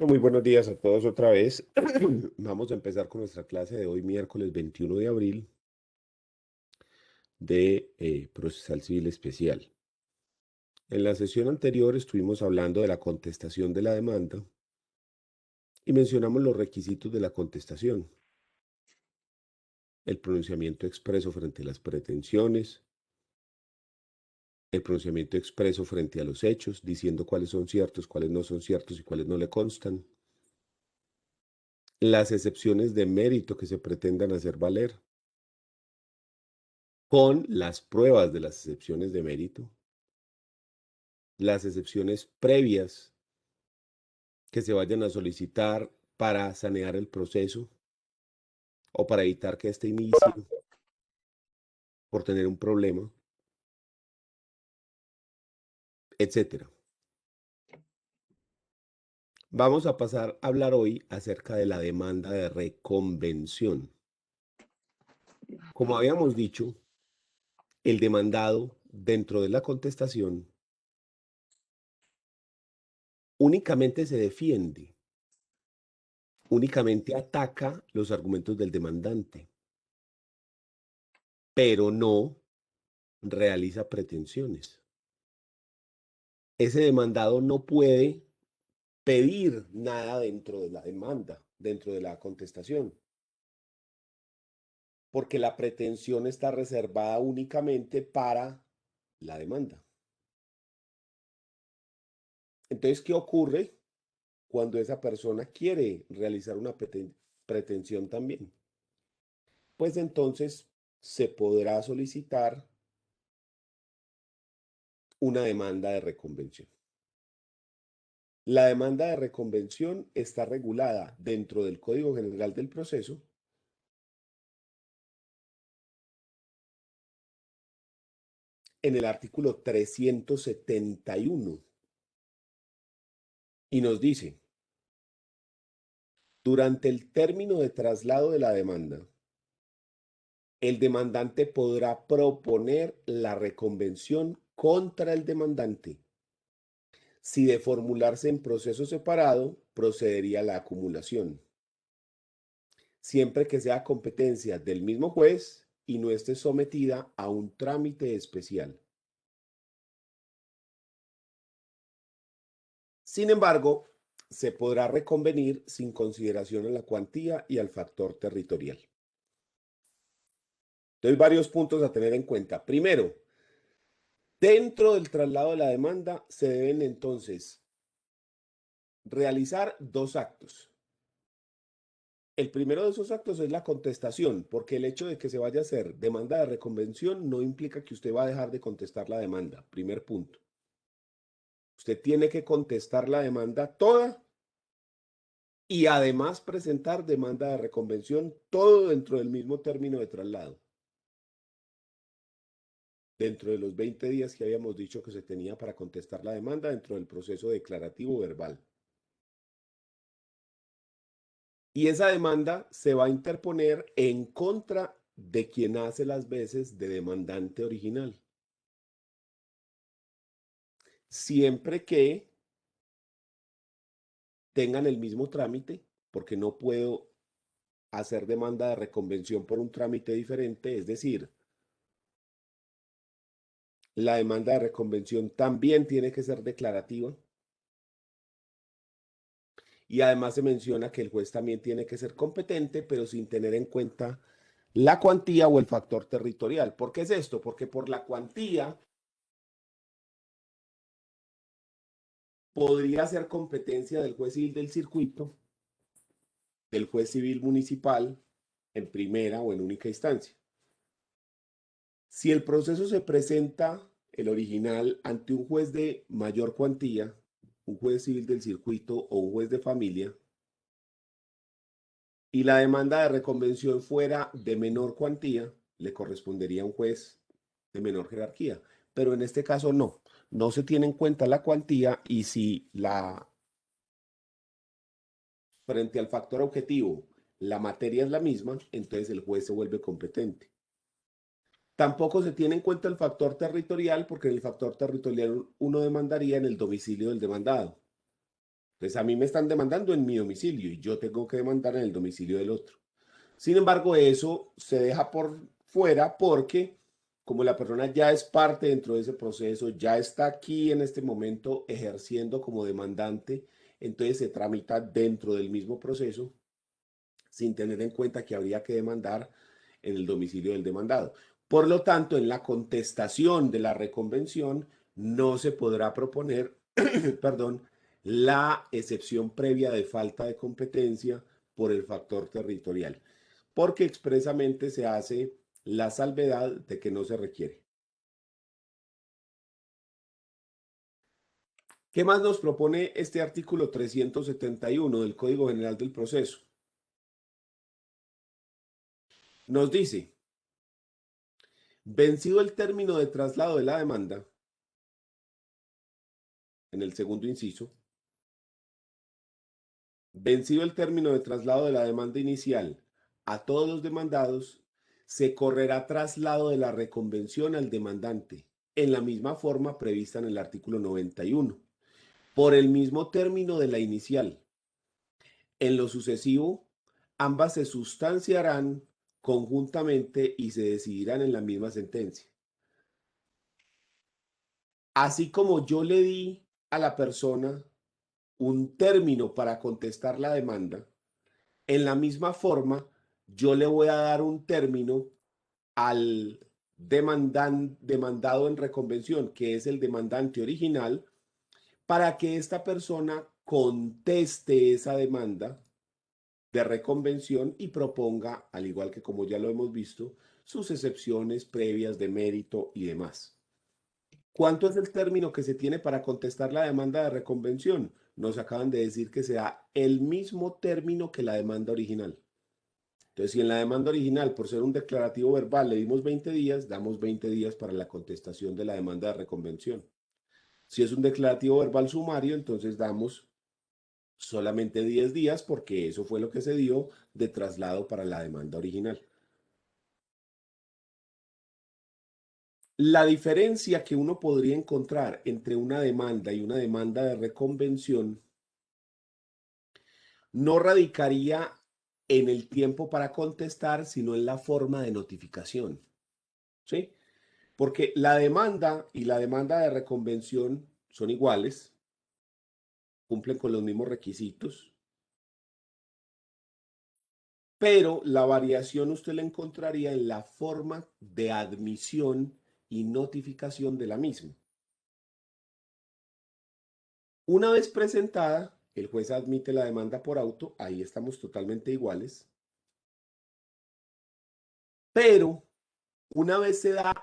Muy buenos días a todos otra vez. Vamos a empezar con nuestra clase de hoy, miércoles 21 de abril, de Procesal Civil Especial. En la sesión anterior estuvimos hablando de la contestación de la demanda y mencionamos los requisitos de la contestación: el pronunciamiento expreso frente a las pretensiones, el pronunciamiento expreso frente a los hechos, diciendo cuáles son ciertos, cuáles no son ciertos y cuáles no le constan, las excepciones de mérito que se pretendan hacer valer, con las pruebas de las excepciones de mérito, las excepciones previas que se vayan a solicitar para sanear el proceso o para evitar que éste inicie por tener un problema, etcétera. Vamos a pasar a hablar hoy acerca de la demanda de reconvención. Como habíamos dicho, el demandado dentro de la contestación únicamente se defiende, únicamente ataca los argumentos del demandante, pero no realiza pretensiones. Ese demandado no puede pedir nada dentro de la demanda, dentro de la contestación, porque la pretensión está reservada únicamente para la demanda. Entonces, ¿qué ocurre cuando esa persona quiere realizar una pretensión también? Pues entonces se podrá solicitar una demanda de reconvención. La demanda de reconvención está regulada dentro del Código General del Proceso en el artículo 371 y nos dice: durante el término de traslado de la demanda, el demandante podrá proponer la reconvención contra el demandante. Si de formularse en proceso separado, procedería a la acumulación, siempre que sea competencia del mismo juez y no esté sometida a un trámite especial. Sin embargo, se podrá reconvenir sin consideración a la cuantía y al factor territorial. Entonces, varios puntos a tener en cuenta. Primero, dentro del traslado de la demanda se deben entonces realizar dos actos. El primero de esos actos es la contestación, porque el hecho de que se vaya a hacer demanda de reconvención no implica que usted va a dejar de contestar la demanda. Primer punto. Usted tiene que contestar la demanda toda y además presentar demanda de reconvención, todo dentro del mismo término de traslado, dentro de los 20 días que habíamos dicho que se tenía para contestar la demanda dentro del proceso declarativo verbal. Y esa demanda se va a interponer en contra de quien hace las veces de demandante original, siempre que tengan el mismo trámite, porque no puedo hacer demanda de reconvención por un trámite diferente. Es decir, la demanda de reconvención también tiene que ser declarativa, y además se menciona que el juez también tiene que ser competente, pero sin tener en cuenta la cuantía o el factor territorial. ¿Por qué es esto? Porque por la cuantía podría ser competencia del juez civil del circuito, del juez civil municipal en primera o en única instancia. Si el proceso se presenta, el original, ante un juez de mayor cuantía, un juez civil del circuito o un juez de familia, y la demanda de reconvención fuera de menor cuantía, le correspondería a un juez de menor jerarquía. Pero en este caso no se tiene en cuenta la cuantía, y si frente al factor objetivo la materia es la misma, entonces el juez se vuelve competente. Tampoco se tiene en cuenta el factor territorial, porque en el factor territorial uno demandaría en el domicilio del demandado. Entonces a mí me están demandando en mi domicilio y yo tengo que demandar en el domicilio del otro. Sin embargo, eso se deja por fuera porque como la persona ya es parte dentro de ese proceso, ya está aquí en este momento ejerciendo como demandante, entonces se tramita dentro del mismo proceso sin tener en cuenta que habría que demandar en el domicilio del demandado. Por lo tanto, en la contestación de la reconvención no se podrá proponer, perdón, la excepción previa de falta de competencia por el factor territorial, porque expresamente se hace la salvedad de que no se requiere. ¿Qué más nos propone este artículo 371 del Código General del Proceso? Nos dice, vencido el término de traslado de la demanda, en el segundo inciso, vencido el término de traslado de la demanda inicial a todos los demandados, se correrá traslado de la reconvención al demandante, en la misma forma prevista en el artículo 91, por el mismo término de la inicial. En lo sucesivo, ambas se sustanciarán conjuntamente y se decidirán en la misma sentencia. Así como yo le di a la persona un término para contestar la demanda, en la misma forma, yo le voy a dar un término al demandado en reconvención, que es el demandante original, para que esta persona conteste esa demanda de reconvención y proponga, al igual que como ya lo hemos visto, sus excepciones previas de mérito y demás. ¿Cuánto es el término que se tiene para contestar la demanda de reconvención? Nos acaban de decir que sea el mismo término que la demanda original. Entonces, si en la demanda original, por ser un declarativo verbal, le dimos 20 días, damos 20 días para la contestación de la demanda de reconvención. Si es un declarativo verbal sumario, entonces damos solamente 10 días porque eso fue lo que se dio de traslado para la demanda original. La diferencia que uno podría encontrar entre una demanda y una demanda de reconvención no radicaría en el tiempo para contestar, sino en la forma de notificación. ¿Sí? Porque la demanda y la demanda de reconvención son iguales, cumplen con los mismos requisitos, pero la variación usted la encontraría en la forma de admisión y notificación de la misma. Una vez presentada, el juez admite la demanda por auto, ahí estamos totalmente iguales, pero una vez se da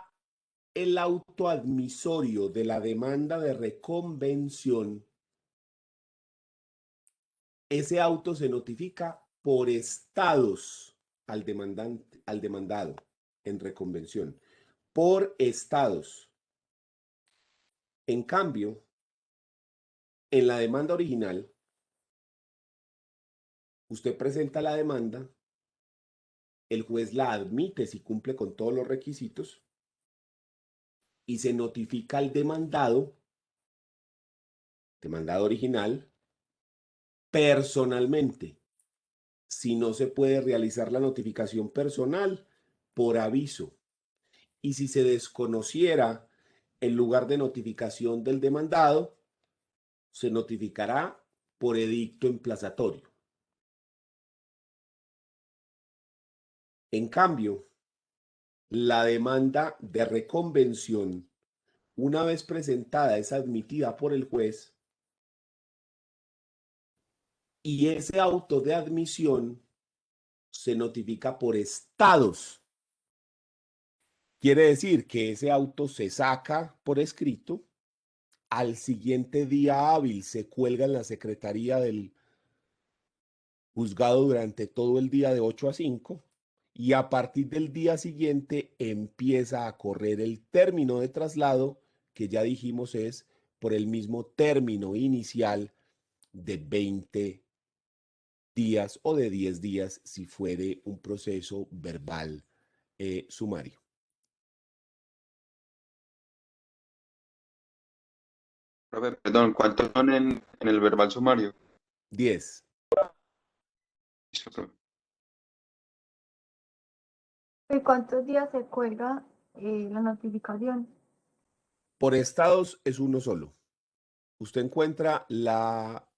el auto admisorio de la demanda de reconvención, ese auto se notifica por estados al demandante, al demandado en reconvención, por estados. En cambio, en la demanda original, usted presenta la demanda, el juez la admite si cumple con todos los requisitos y se notifica al demandado original, personalmente. Si no se puede realizar la notificación personal, por aviso. Y si se desconociera el lugar de notificación del demandado, se notificará por edicto emplazatorio. En cambio, la demanda de reconvención, una vez presentada, es admitida por el juez y ese auto de admisión se notifica por estados. Quiere decir que ese auto se saca por escrito, al siguiente día hábil se cuelga en la secretaría del juzgado durante todo el día de 8 a 5 y a partir del día siguiente empieza a correr el término de traslado que ya dijimos es por el mismo término inicial de 20 días o de 10 días si fuere un proceso verbal sumario. Profe, perdón, ¿cuántos son en el verbal sumario? 10. ¿Y cuántos días se cuelga la notificación? Por estados es uno solo. Usted encuentra la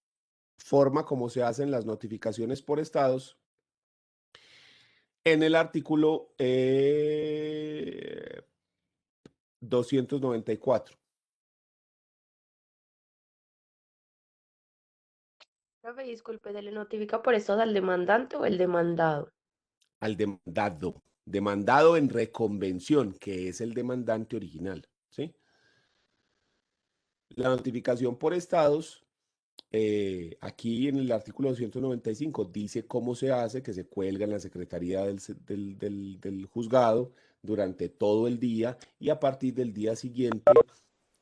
forma como se hacen las notificaciones por estados en el artículo 294. Profe, disculpe, ¿se le notifica por esto al demandante o el demandado? Al demandado. Demandado en reconvención, que es el demandante original. ¿Sí? La notificación por estados, aquí en el artículo 295 dice cómo se hace, que se cuelga en la secretaría del juzgado durante todo el día y a partir del día siguiente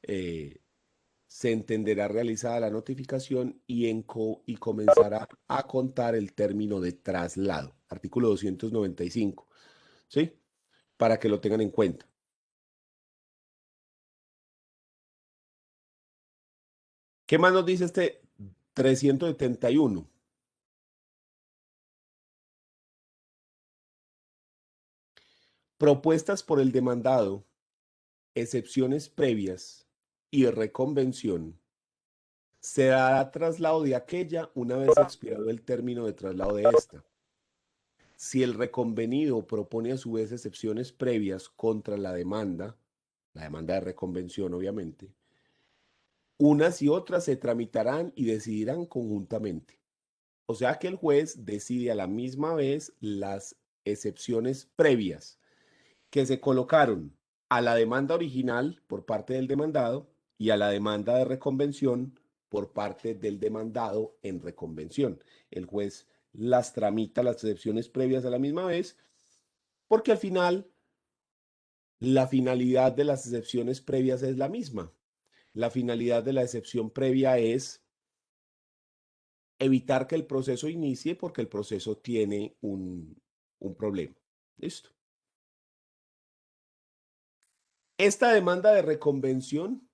eh, se entenderá realizada la notificación y comenzará a contar el término de traslado. Artículo 295. ¿Sí? Para que lo tengan en cuenta. ¿Qué más nos dice este 371? Propuestas por el demandado, excepciones previas y reconvención. Se dará traslado de aquella una vez expirado el término de traslado de esta. Si el reconvenido propone a su vez excepciones previas contra la demanda de reconvención obviamente, unas y otras se tramitarán y decidirán conjuntamente. O sea que el juez decide a la misma vez las excepciones previas que se colocaron a la demanda original por parte del demandado y a la demanda de reconvención por parte del demandado en reconvención. El juez las tramita las excepciones previas a la misma vez porque al final la finalidad de las excepciones previas es la misma. La finalidad de la excepción previa es evitar que el proceso inicie porque el proceso tiene un problema. ¿Listo? Esta demanda de reconvención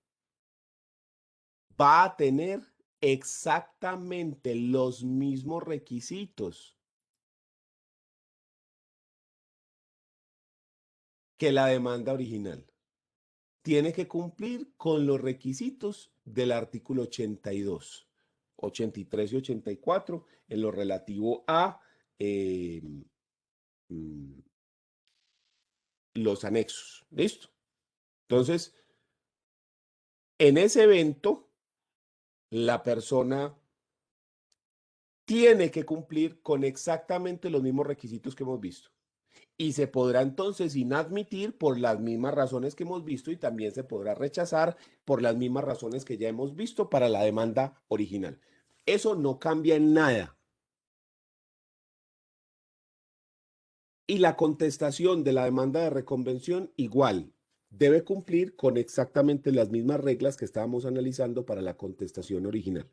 va a tener exactamente los mismos requisitos que la demanda original. Tiene que cumplir con los requisitos del artículo 82, 83 y 84 en lo relativo a mm, los anexos. ¿Listo? Entonces, en ese evento, la persona tiene que cumplir con exactamente los mismos requisitos que hemos visto. Y se podrá entonces inadmitir por las mismas razones que hemos visto y también se podrá rechazar por las mismas razones que ya hemos visto para la demanda original. Eso no cambia en nada. Y la contestación de la demanda de reconvención igual debe cumplir con exactamente las mismas reglas que estábamos analizando para la contestación original.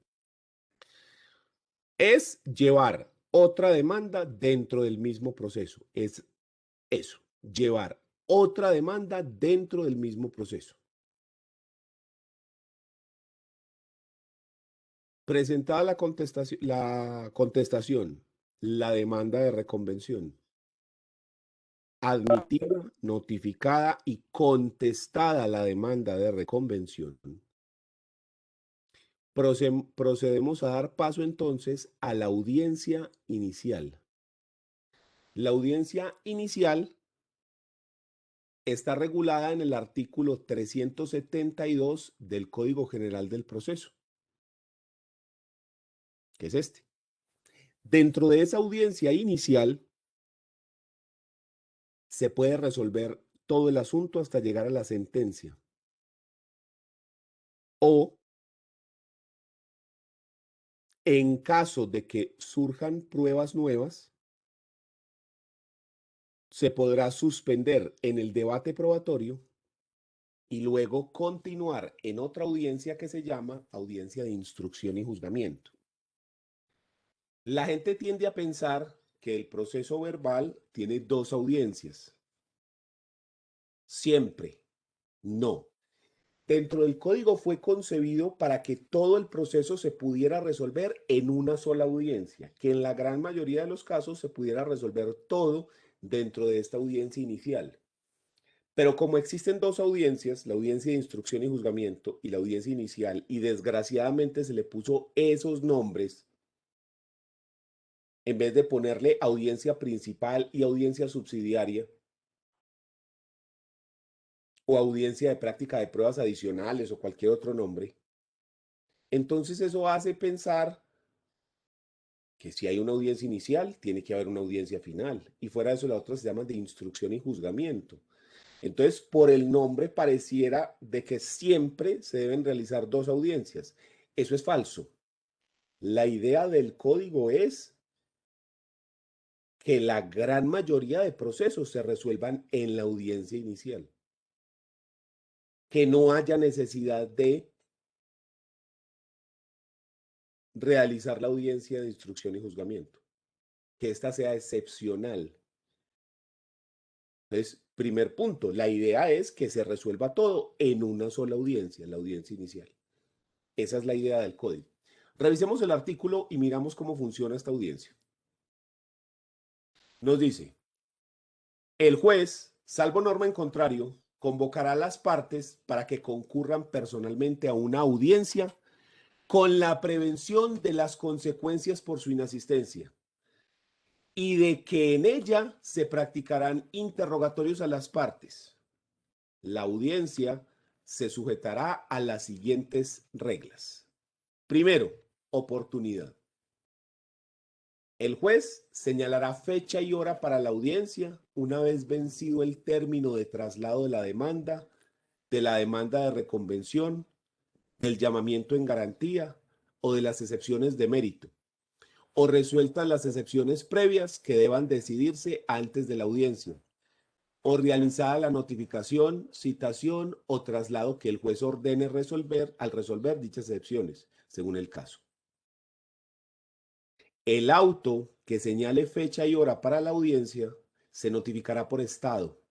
Es llevar otra demanda dentro del mismo proceso. Es eso, llevar otra demanda dentro del mismo proceso. Presentada la contestación, la demanda de reconvención, admitida, notificada y contestada la demanda de reconvención, procedemos a dar paso entonces a la audiencia inicial. La audiencia inicial está regulada en el artículo 372 del Código General del Proceso, que es este. Dentro de esa audiencia inicial se puede resolver todo el asunto hasta llegar a la sentencia. O en caso de que surjan pruebas nuevas, se podrá suspender en el debate probatorio y luego continuar en otra audiencia que se llama audiencia de instrucción y juzgamiento. La gente tiende a pensar que el proceso verbal tiene dos audiencias. Siempre. No. dentro del código fue concebido para que todo el proceso se pudiera resolver en una sola audiencia, que en la gran mayoría de los casos se pudiera resolver todo dentro de esta audiencia inicial. Pero como existen dos audiencias, la audiencia de instrucción y juzgamiento y la audiencia inicial, y desgraciadamente se le puso esos nombres, en vez de ponerle audiencia principal y audiencia subsidiaria, o audiencia de práctica de pruebas adicionales o cualquier otro nombre, entonces eso hace pensar que si hay una audiencia inicial, tiene que haber una audiencia final. Y fuera de eso, la otra se llama de instrucción y juzgamiento. Entonces, por el nombre pareciera de que siempre se deben realizar dos audiencias. Eso es falso. La idea del código es que la gran mayoría de procesos se resuelvan en la audiencia inicial. Que no haya necesidad de realizar la audiencia de instrucción y juzgamiento. Que esta sea excepcional. Entonces, primer punto, la idea es que se resuelva todo en una sola audiencia, la audiencia inicial. Esa es la idea del código. Revisemos el artículo y miramos cómo funciona esta audiencia. Nos dice, el juez, salvo norma en contrario, convocará a las partes para que concurran personalmente a una audiencia con la prevención de las consecuencias por su inasistencia y de que en ella se practicarán interrogatorios a las partes. La audiencia se sujetará a las siguientes reglas. Primero, oportunidad. El juez señalará fecha y hora para la audiencia una vez vencido el término de traslado de la demanda de reconvención, del llamamiento en garantía o de las excepciones de mérito, o resueltas las excepciones previas que deban decidirse antes de la audiencia, o realizada la notificación, citación o traslado que el juez ordene resolver al resolver dichas excepciones, según el caso. El auto que señale fecha y hora para la audiencia se notificará por estado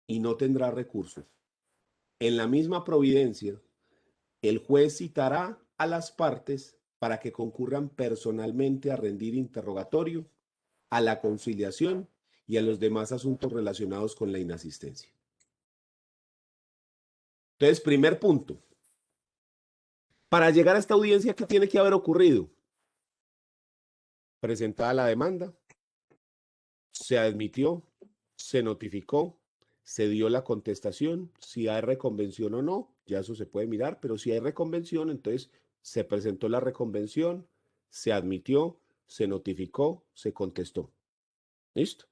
y no tendrá recursos. En la misma providencia, el juez citará a las partes para que concurran personalmente a rendir interrogatorio, a la conciliación y a los demás asuntos relacionados con la inasistencia. Entonces, primer punto. Para llegar a esta audiencia, ¿qué tiene que haber ocurrido? Presentada la demanda, se admitió, se notificó, se dio la contestación, si hay reconvención o no, ya eso se puede mirar, pero si hay reconvención, entonces se presentó la reconvención, se admitió, se notificó, se contestó. ¿Listo?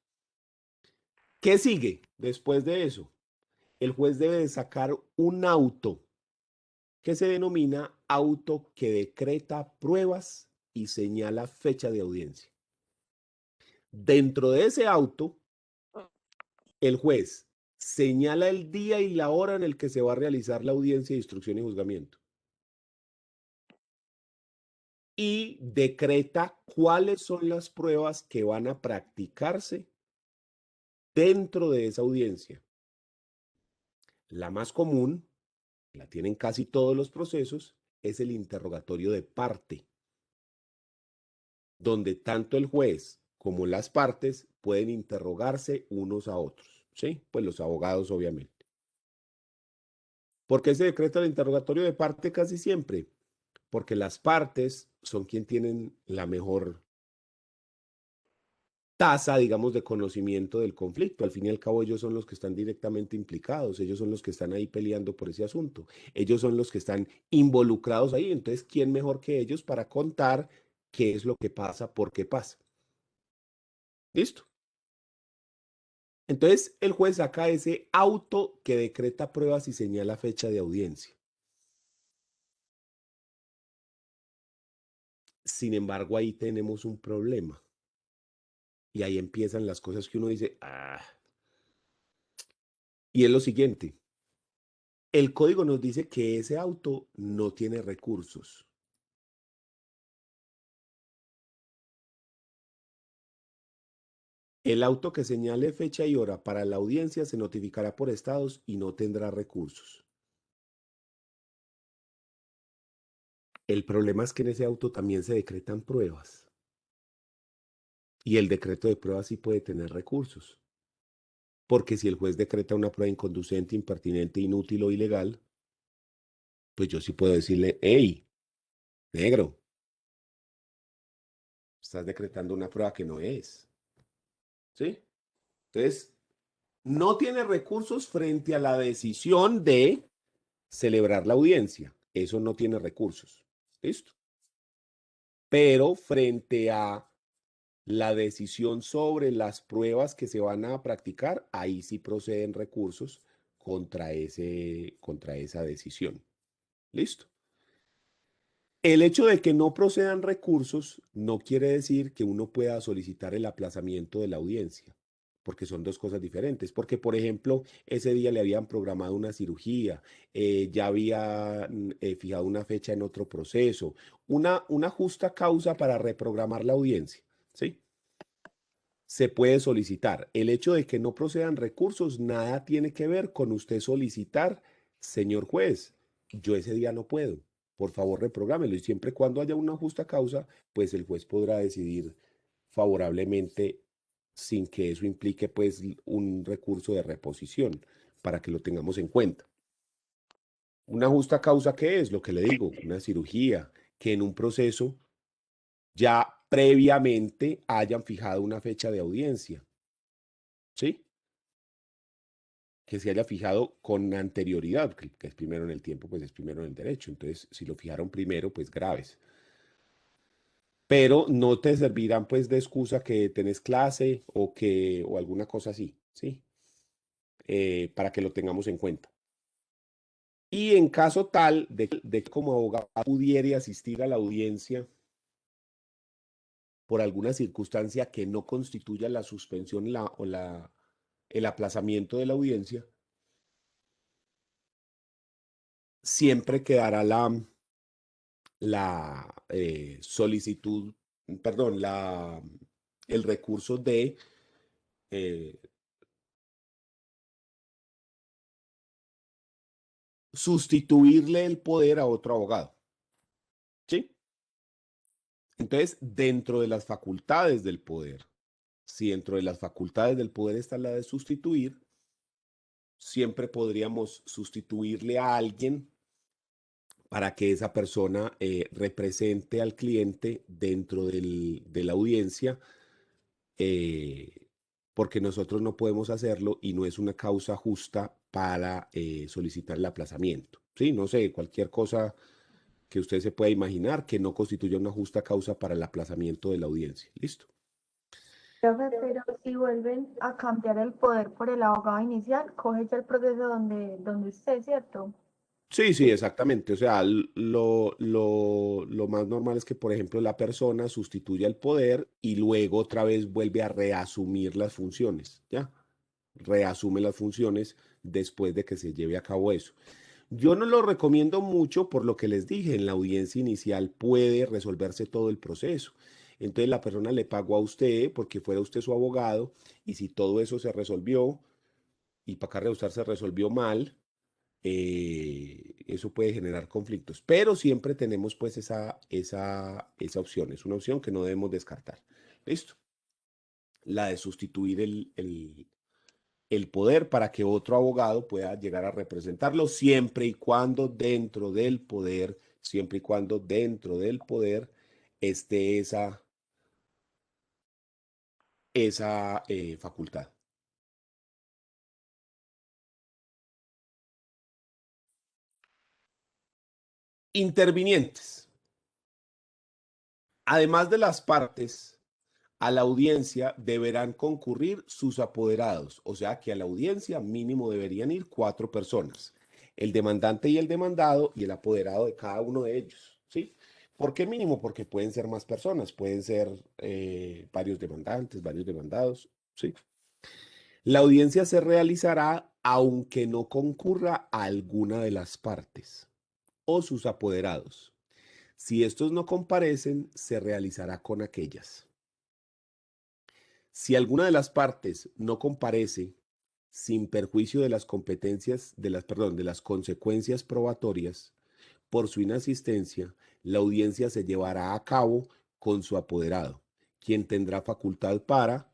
¿Qué sigue después de eso? El juez debe de sacar un auto que se denomina auto que decreta pruebas y señala fecha de audiencia. Dentro de ese auto, el juez señala el día y la hora en el que se va a realizar la audiencia de instrucción y juzgamiento. Y decreta cuáles son las pruebas que van a practicarse dentro de esa audiencia. La más común, la tienen casi todos los procesos, es el interrogatorio de parte, donde tanto el juez como las partes pueden interrogarse unos a otros, ¿sí? Pues los abogados, obviamente. ¿Por qué se decreta el interrogatorio de parte casi siempre? Porque las partes son quienes tienen la mejor tasa, digamos, de conocimiento del conflicto. Al fin y al cabo, ellos son los que están directamente implicados, ellos son los que están ahí peleando por ese asunto, ellos son los que están involucrados ahí. Entonces, ¿quién mejor que ellos para contar qué es lo que pasa, por qué pasa? ¿Listo? Entonces, el juez saca ese auto que decreta pruebas y señala fecha de audiencia. Sin embargo, ahí tenemos un problema. Y ahí empiezan las cosas que uno dice, y es lo siguiente. El código nos dice que ese auto no tiene recursos. El auto que señale fecha y hora para la audiencia se notificará por estados y no tendrá recursos. El problema es que en ese auto también se decretan pruebas. Y el decreto de pruebas sí puede tener recursos. Porque si el juez decreta una prueba inconducente, impertinente, inútil o ilegal, pues yo sí puedo decirle, hey, negro, estás decretando una prueba que no es. ¿Sí? Entonces, no tiene recursos frente a la decisión de celebrar la audiencia. Eso no tiene recursos. ¿Listo? Pero frente a la decisión sobre las pruebas que se van a practicar, ahí sí proceden recursos contra esa decisión. ¿Listo? El hecho de que no procedan recursos no quiere decir que uno pueda solicitar el aplazamiento de la audiencia, porque son dos cosas diferentes. Porque, por ejemplo, ese día le habían programado una cirugía, ya había fijado una fecha en otro proceso, una justa causa para reprogramar la audiencia, ¿sí? Se puede solicitar. El hecho de que no procedan recursos nada tiene que ver con usted solicitar, señor juez, yo ese día no puedo, por favor reprográmelo. Y siempre y cuando haya una justa causa, pues el juez podrá decidir favorablemente sin que eso implique pues un recurso de reposición para que lo tengamos en cuenta. Una justa causa, ¿qué es? Lo que le digo, una cirugía, que en un proceso ya previamente hayan fijado una fecha de audiencia. ¿Sí? Que se haya fijado con anterioridad, que es primero en el tiempo, pues es primero en el derecho. Entonces, si lo fijaron primero, pues graves. Pero no te servirán pues de excusa que tenés clase o alguna cosa así, ¿sí? Para que lo tengamos en cuenta. Y en caso tal de que como abogado pudiere asistir a la audiencia por alguna circunstancia que no constituya la suspensión el aplazamiento de la audiencia, siempre quedará la solicitud, perdón, el recurso de eh, sustituirle el poder a otro abogado. ¿Sí? Entonces, dentro de las facultades del poder, si dentro de las facultades del poder está la de sustituir, siempre podríamos sustituirle a alguien para que esa persona represente al cliente dentro de la audiencia, porque nosotros no podemos hacerlo y no es una causa justa para solicitar el aplazamiento. Sí, no sé, cualquier cosa que usted se pueda imaginar que no constituya una justa causa para el aplazamiento de la audiencia. ¿Listo? Profe, pero si vuelven a cambiar el poder por el abogado inicial, coge ya el proceso donde esté, ¿cierto? Sí, sí, exactamente. O sea, lo más normal es que, por ejemplo, la persona sustituya el poder y luego otra vez vuelve a reasumir las funciones, ¿ya? Reasume las funciones después de que se lleve a cabo eso. Yo no lo recomiendo mucho por lo que les dije, en la audiencia inicial puede resolverse todo el proceso. Entonces la persona le pagó a usted porque fuera usted su abogado y si todo eso se resolvió y para acá usted se resolvió mal, eso puede generar conflictos. Pero siempre tenemos pues esa opción. Es una opción que no debemos descartar. ¿Listo? La de sustituir el poder para que otro abogado pueda llegar a representarlo siempre y cuando dentro del poder, siempre y cuando dentro del poder esté esa facultad. Intervinientes. Además de las partes, a la audiencia deberán concurrir sus apoderados, o sea que a la audiencia mínimo deberían ir 4 personas, el demandante y el demandado y el apoderado de cada uno de ellos, ¿sí? ¿Por qué mínimo? Porque pueden ser más personas, pueden ser varios demandantes, varios demandados, ¿sí? La audiencia se realizará aunque no concurra a alguna de las partes o sus apoderados. Si estos no comparecen, se realizará con aquellas. Si alguna de las partes no comparece sin perjuicio de las competencias, de las consecuencias probatorias, por su inasistencia, la audiencia se llevará a cabo con su apoderado, quien tendrá facultad para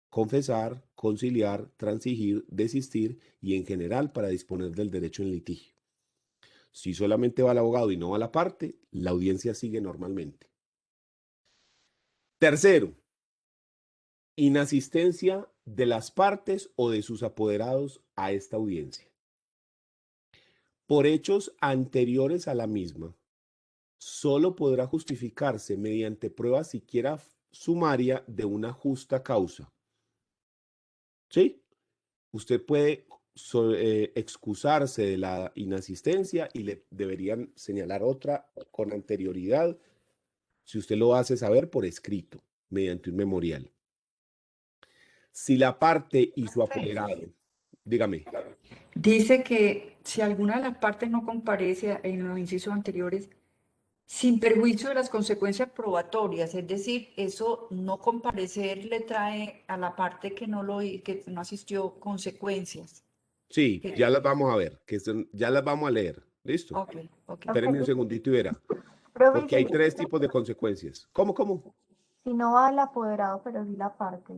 confesar, conciliar, transigir, desistir y en general para disponer del derecho en litigio. Si solamente va el abogado y no va la parte, la audiencia sigue normalmente. Tercero, inasistencia de las partes o de sus apoderados a esta audiencia. Por hechos anteriores a la misma, solo podrá justificarse mediante prueba siquiera sumaria de una justa causa. ¿Sí? Usted puede excusarse de la inasistencia y le deberían señalar otra con anterioridad si usted lo hace saber por escrito, mediante un memorial. Si la parte y su apoderado, dígame. Dice que si alguna de las partes no comparece en los incisos anteriores, sin perjuicio de las consecuencias probatorias, es decir, eso no comparecer le trae a la parte que que no asistió consecuencias. Sí, ya las vamos a ver, ya las vamos a leer. ¿Listo? Ok, ok. Espérenme un segundito y verá. Profe, Porque hay si, 3 tipos de consecuencias. ¿Cómo? si no va el apoderado, pero sí la parte.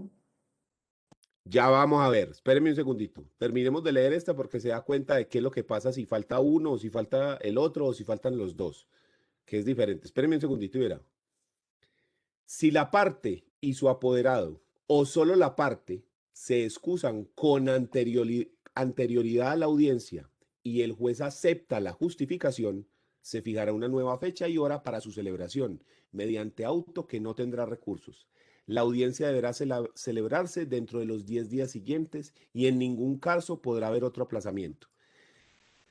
Ya vamos a ver. Espérenme un segundito. Terminemos de leer esta porque se da cuenta de qué es lo que pasa si falta uno, o si falta el otro, o si faltan los dos, que es diferente. Espérenme un segundito y verá. Si la parte y su apoderado, o solo la parte, se excusan con anterioridad a la audiencia y el juez acepta la justificación, se fijará una nueva fecha y hora para su celebración, mediante auto que no tendrá recursos. La audiencia deberá celebrarse dentro de los 10 días siguientes y en ningún caso podrá haber otro aplazamiento.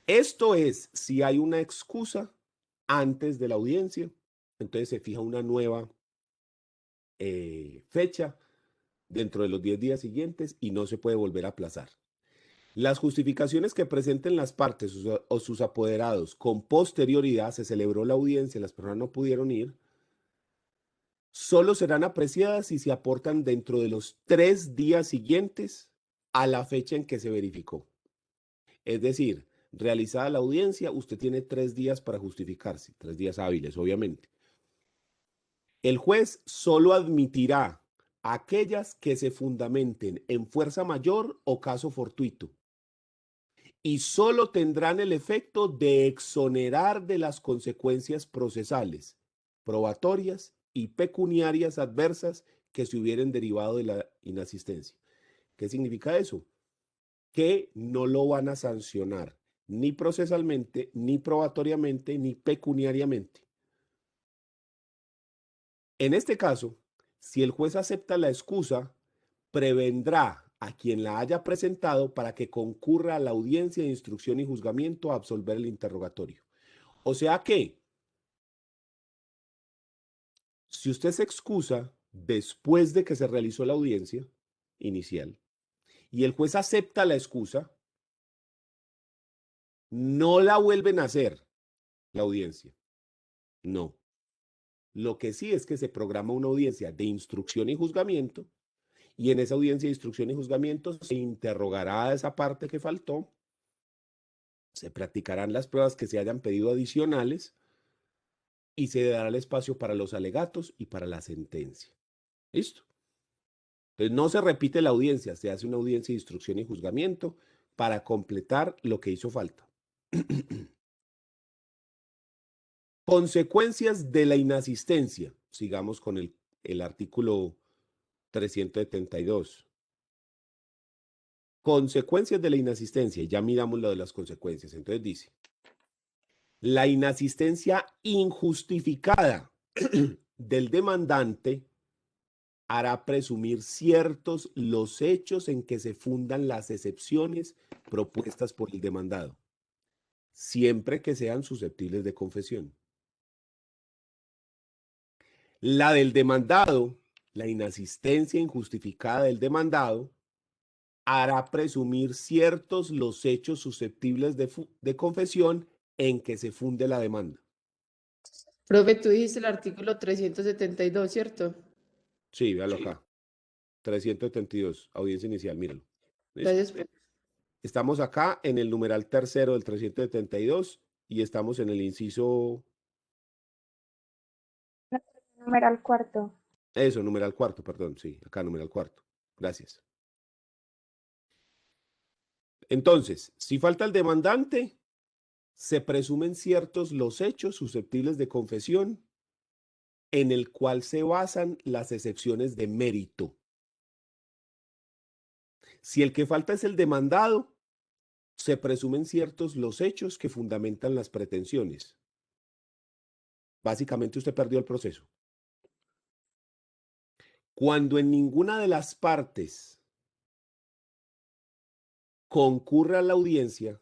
Esto es, si hay una excusa antes de la audiencia, entonces se fija una nueva fecha dentro de los 10 días siguientes y no se puede volver a aplazar. Las justificaciones que presenten las partes o sus apoderados con posterioridad, se celebró la audiencia, las personas no pudieron ir, solo serán apreciadas si se aportan dentro de los 3 días siguientes a la fecha en que se verificó. Es decir, realizada la audiencia, usted tiene 3 días para justificarse, 3 días hábiles, obviamente. El juez solo admitirá aquellas que se fundamenten en fuerza mayor o caso fortuito y solo tendrán el efecto de exonerar de las consecuencias procesales, probatorias y pecuniarias adversas que se hubieran derivado de la inasistencia. ¿Qué significa eso? Que no lo van a sancionar ni procesalmente, ni probatoriamente, ni pecuniariamente. En este caso, si el juez acepta la excusa, prevendrá a quien la haya presentado para que concurra a la audiencia de instrucción y juzgamiento a absolver el interrogatorio. O sea que, si usted se excusa después de que se realizó la audiencia inicial y el juez acepta la excusa, no la vuelven a hacer la audiencia. No. Lo que sí es que se programa una audiencia de instrucción y juzgamiento y en esa audiencia de instrucción y juzgamiento se interrogará a esa parte que faltó, se practicarán las pruebas que se hayan pedido adicionales y se dará el espacio para los alegatos y para la sentencia. ¿Listo? Entonces no se repite la audiencia, se hace una audiencia de instrucción y juzgamiento para completar lo que hizo falta. Consecuencias de la inasistencia. Sigamos con el artículo 372. Consecuencias de la inasistencia. Ya miramos lo de las consecuencias. Entonces dice, la inasistencia injustificada del demandante hará presumir ciertos los hechos en que se fundan las excepciones propuestas por el demandado, siempre que sean susceptibles de confesión. La del demandado, la inasistencia injustificada del demandado, hará presumir ciertos los hechos susceptibles de confesión en que se funde la demanda. Profe, tú dijiste el artículo 372, ¿cierto? Sí, véalo acá. 372, audiencia inicial, míralo. ¿Listo? Gracias, profe. Estamos acá en el numeral tercero del 372 y estamos en el inciso, Numeral cuarto. eso, numeral cuarto, perdón, sí, acá numeral cuarto. Gracias. Entonces, si falta el demandante, se presumen ciertos los hechos susceptibles de confesión en el cual se basan las excepciones de mérito. Si el que falta es el demandado, se presumen ciertos los hechos que fundamentan las pretensiones. Básicamente usted perdió el proceso. Cuando en ninguna de las partes concurre a la audiencia,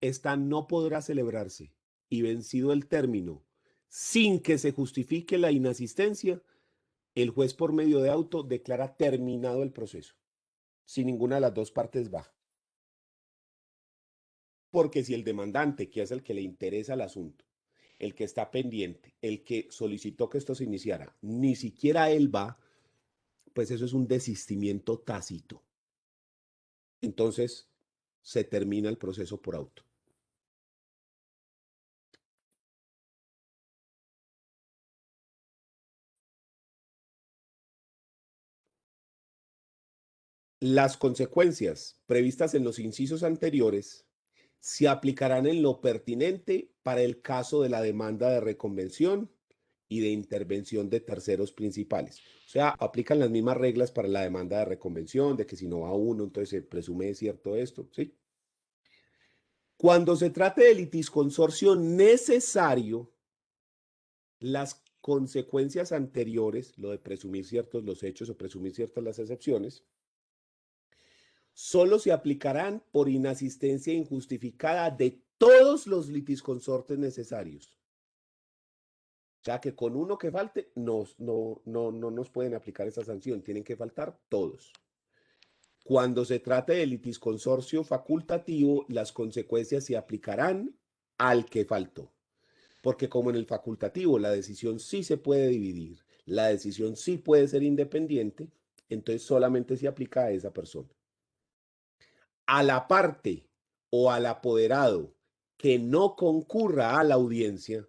esta no podrá celebrarse y vencido el término sin que se justifique la inasistencia, el juez por medio de auto declara terminado el proceso, si ninguna de las dos partes va. Porque si el demandante, que es el que le interesa el asunto, el que está pendiente, el que solicitó que esto se iniciara, ni siquiera él va, pues eso es un desistimiento tácito. Entonces, se termina el proceso por auto. Las consecuencias previstas en los incisos anteriores se aplicarán en lo pertinente para el caso de la demanda de reconvención y de intervención de terceros principales. O sea, aplican las mismas reglas para la demanda de reconvención, de que si no va uno, entonces se presume cierto esto, ¿sí? Cuando se trate de litisconsorcio necesario, las consecuencias anteriores, lo de presumir ciertos los hechos o presumir ciertas las excepciones, solo se aplicarán por inasistencia injustificada de todos los litisconsortes necesarios. O sea que con uno que falte, no nos pueden aplicar esa sanción, tienen que faltar todos. Cuando se trate de litisconsorcio facultativo, las consecuencias se aplicarán al que faltó. Porque como en el facultativo la decisión sí se puede dividir, la decisión sí puede ser independiente, entonces solamente se aplica a esa persona. A la parte o al apoderado que no concurra a la audiencia,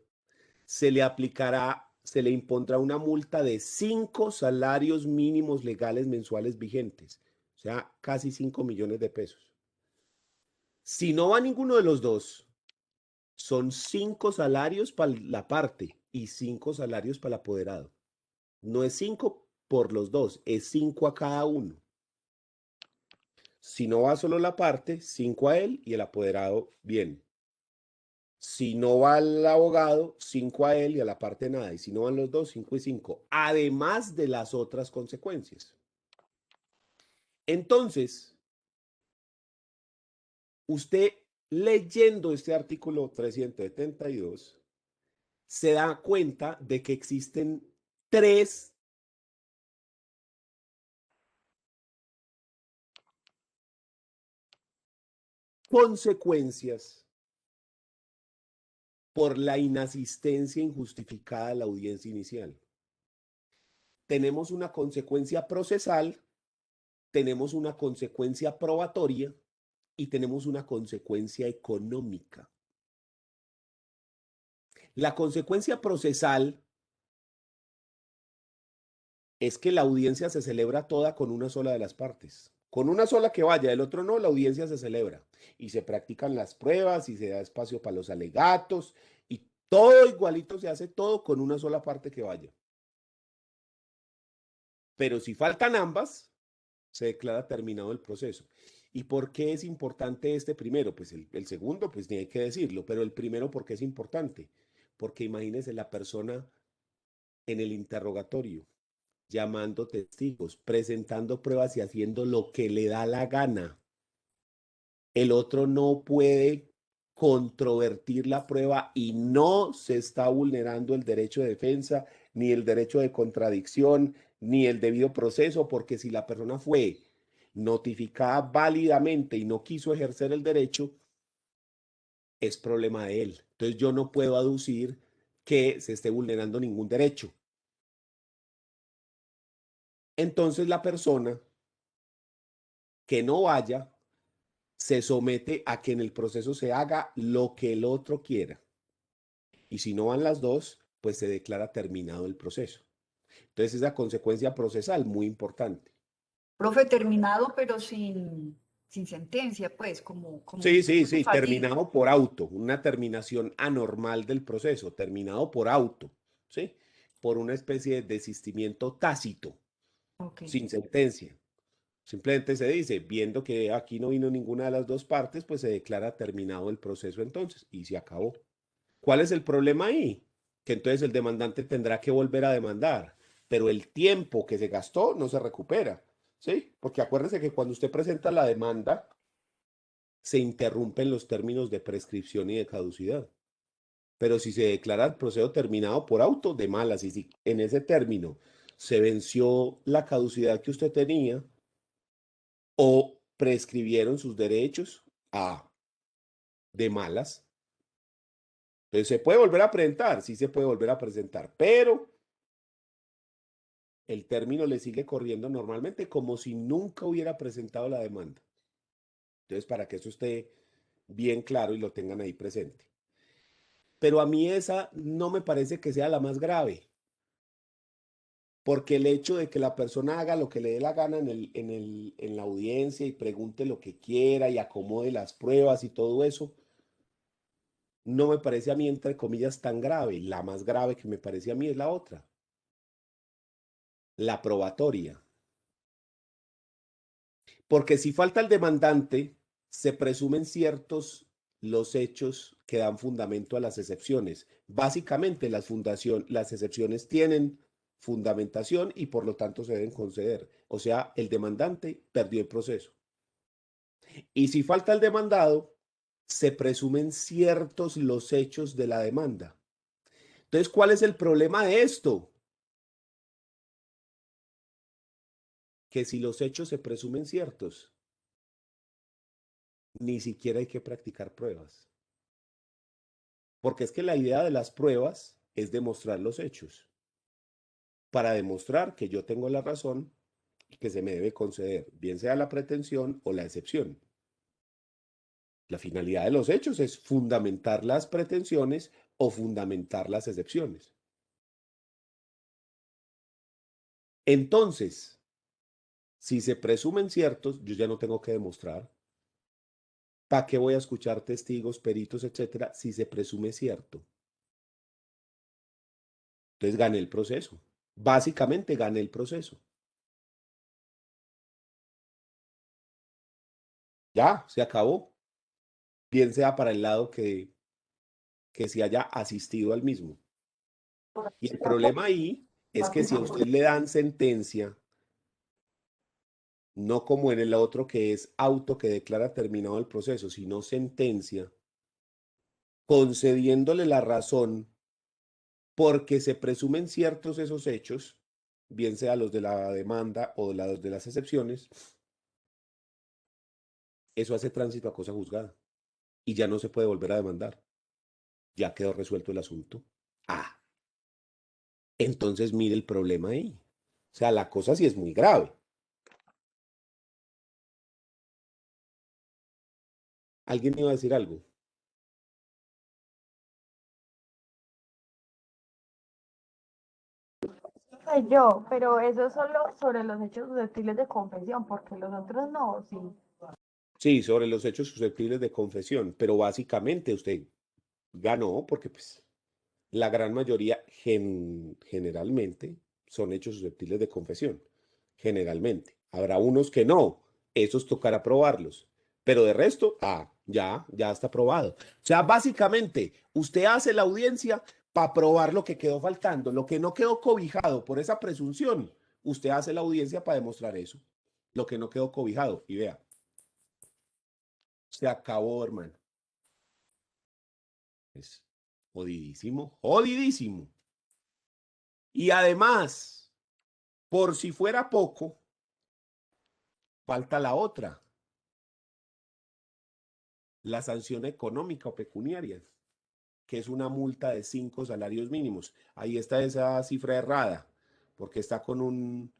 se le impondrá una multa de 5 salarios mínimos legales mensuales vigentes, o sea, casi 5 millones de pesos. Si no va ninguno de los dos, son 5 salarios para la parte y 5 salarios para el apoderado. No es 5 por los dos, es 5 a cada uno. Si no va solo la parte, 5 a él y el apoderado bien. Si no va el abogado, 5 a él y a la parte nada. Y si no van los dos, 5 y 5. Además de las otras consecuencias. Entonces, usted leyendo este artículo 372, se da cuenta de que existen 3 consecuencias por la inasistencia injustificada a la audiencia inicial. Tenemos una consecuencia procesal, tenemos una consecuencia probatoria y tenemos una consecuencia económica. La consecuencia procesal es que la audiencia se celebra toda con una sola de las partes. Con una sola que vaya, el otro no, la audiencia se celebra. Y se practican las pruebas y se da espacio para los alegatos y todo igualito se hace todo con una sola parte que vaya. Pero si faltan ambas, se declara terminado el proceso. ¿Y por qué es importante este primero? Pues el segundo, pues ni hay que decirlo, pero el primero, ¿por qué es importante? Porque imagínense la persona en el interrogatorio, llamando testigos, presentando pruebas y haciendo lo que le da la gana. El otro no puede controvertir la prueba y no se está vulnerando el derecho de defensa, ni el derecho de contradicción, ni el debido proceso, porque si la persona fue notificada válidamente y no quiso ejercer el derecho, es problema de él. Entonces yo no puedo aducir que se esté vulnerando ningún derecho. Entonces la persona que no vaya se somete a que en el proceso se haga lo que el otro quiera. Y si no van las dos, pues se declara terminado el proceso. Entonces, esa consecuencia procesal muy importante. Profe, terminado, pero sin sentencia, pues, como Sí, tipo sí, fallido. terminado por auto, una terminación anormal del proceso, terminado por auto, ¿sí? Por una especie de desistimiento tácito, Ok. sin sentencia. Simplemente se dice, viendo que aquí no vino ninguna de las dos partes, pues se declara terminado el proceso entonces y se acabó. ¿Cuál es el problema ahí? Que entonces el demandante tendrá que volver a demandar, pero el tiempo que se gastó no se recupera, ¿sí? Porque acuérdese que cuando usted presenta la demanda, se interrumpen los términos de prescripción y de caducidad. Pero si se declara el proceso terminado por auto, de malas, y si en ese término se venció la caducidad que usted tenía o prescribieron sus derechos, de malas. Entonces se puede volver a presentar, sí se puede volver a presentar, pero el término le sigue corriendo normalmente como si nunca hubiera presentado la demanda. Entonces, para que eso esté bien claro y lo tengan ahí presente. Pero a mí esa no me parece que sea la más grave, porque el hecho de que la persona haga lo que le dé la gana en la audiencia y pregunte lo que quiera y acomode las pruebas y todo eso, no me parece a mí, entre comillas, tan grave. La más grave que me parece a mí es la otra, la probatoria. Porque si falta el demandante, se presumen ciertos los hechos que dan fundamento a las excepciones. Básicamente, las excepciones tienen fundamentación y por lo tanto se deben conceder. O sea, el demandante perdió el proceso. Y si falta el demandado, se presumen ciertos los hechos de la demanda. Entonces, ¿cuál es el problema de esto? Que si los hechos se presumen ciertos, ni siquiera hay que practicar pruebas. Porque es que la idea de las pruebas es demostrar los hechos. Para demostrar que yo tengo la razón y que se me debe conceder, bien sea la pretensión o la excepción. La finalidad de los hechos es fundamentar las pretensiones o fundamentar las excepciones. Entonces, si se presumen ciertos, yo ya no tengo que demostrar. ¿Para qué voy a escuchar testigos, peritos, etcétera, si se presume cierto? Entonces gané el proceso. Básicamente gané el proceso. Ya, se acabó. Bien sea para el lado que se haya asistido al mismo. Y el problema ahí es que si a usted le dan sentencia, no como en el otro que es auto que declara terminado el proceso, sino sentencia, concediéndole la razón porque se presumen ciertos esos hechos, bien sea los de la demanda o los de las excepciones, eso hace tránsito a cosa juzgada y ya no se puede volver a demandar. Ya quedó resuelto el asunto. Entonces mire el problema ahí. O sea, la cosa sí es muy grave. ¿Alguien me iba a decir algo? Soy yo, pero eso es solo sobre los hechos susceptibles de confesión, porque los otros no, sí. Sí, sobre los hechos susceptibles de confesión, pero básicamente usted ganó porque pues la gran mayoría generalmente son hechos susceptibles de confesión. Generalmente. Habrá unos que no, esos tocará probarlos. Pero de resto, ya está probado. O sea, básicamente, usted hace la audiencia para probar lo que quedó faltando, lo que no quedó cobijado por esa presunción. Usted hace la audiencia para demostrar eso, lo que no quedó cobijado. Y vea, se acabó, hermano. Es jodidísimo, jodidísimo. Y además, por si fuera poco, falta la otra, la sanción económica o pecuniaria, que es una multa de 5 salarios mínimos. Ahí está esa cifra errada, porque está con un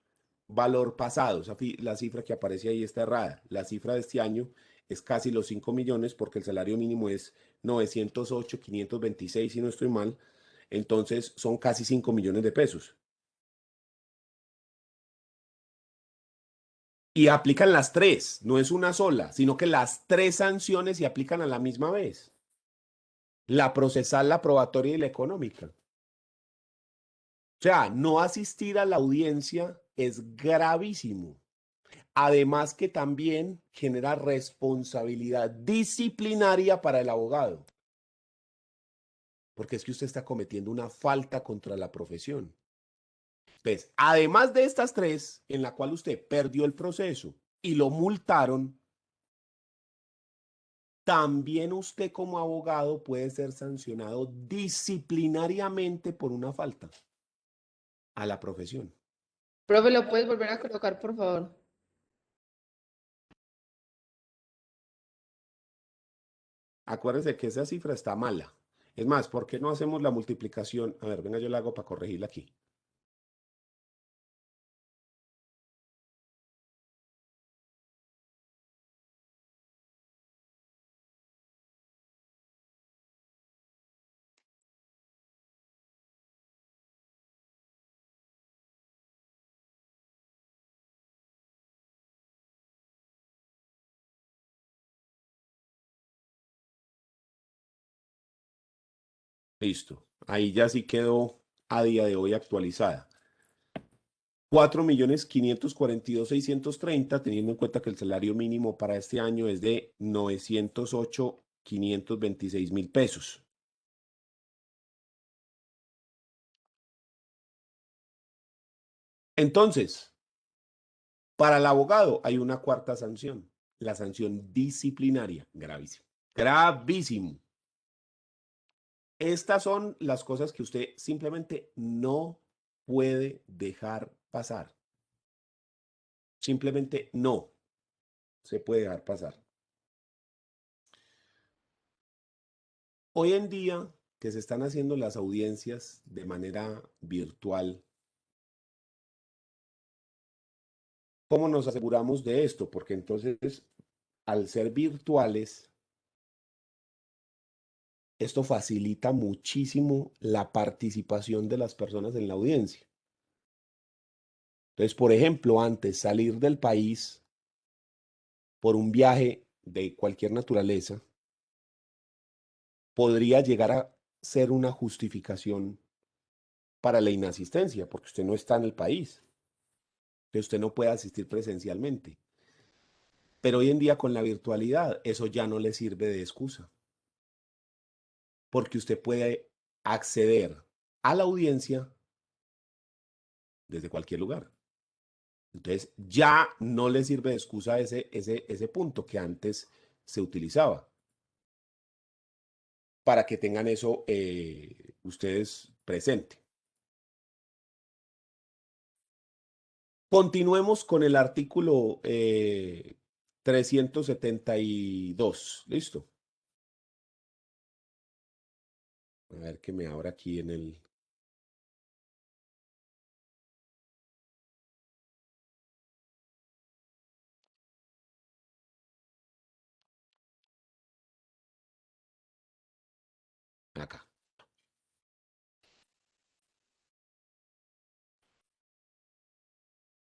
valor pasado. La cifra que aparece ahí está errada. La cifra de este año es casi los 5 millones porque el salario mínimo es 908.526, si no estoy mal. Entonces son casi 5 millones de pesos. Y aplican las tres, no es una sola, sino que las tres sanciones se aplican a la misma vez. La procesal, la probatoria y la económica. O sea, no asistir a la audiencia es gravísimo. Además que también genera responsabilidad disciplinaria para el abogado. Porque es que usted está cometiendo una falta contra la profesión. Entonces, además de estas tres, en la cual usted perdió el proceso y lo multaron, también usted como abogado puede ser sancionado disciplinariamente por una falta a la profesión. Profe, ¿lo puedes volver a colocar, por favor? Acuérdese que esa cifra está mala. Es más, ¿por qué no hacemos la multiplicación? A ver, venga, yo la hago para corregirla aquí. Listo. Ahí ya sí quedó a día de hoy actualizada. 4.542.630, teniendo en cuenta que el salario mínimo para este año es de 908.526.000 pesos. Entonces, para el abogado hay una cuarta sanción, la sanción disciplinaria, gravísimo. Gravísimo. Estas son las cosas que usted simplemente no puede dejar pasar. Simplemente no se puede dejar pasar. Hoy en día que se están haciendo las audiencias de manera virtual, ¿cómo nos aseguramos de esto? Porque entonces, al ser virtuales, esto facilita muchísimo la participación de las personas en la audiencia. Entonces, por ejemplo, antes salir del país por un viaje de cualquier naturaleza podría llegar a ser una justificación para la inasistencia, porque usted no está en el país, que usted no puede asistir presencialmente. Pero hoy en día con la virtualidad eso ya no le sirve de excusa, porque usted puede acceder a la audiencia desde cualquier lugar. Entonces ya no le sirve de excusa ese punto que antes se utilizaba. Para que tengan eso ustedes presente. Continuemos con el artículo 372. ¿Listo? A ver que me abra aquí en el... Acá.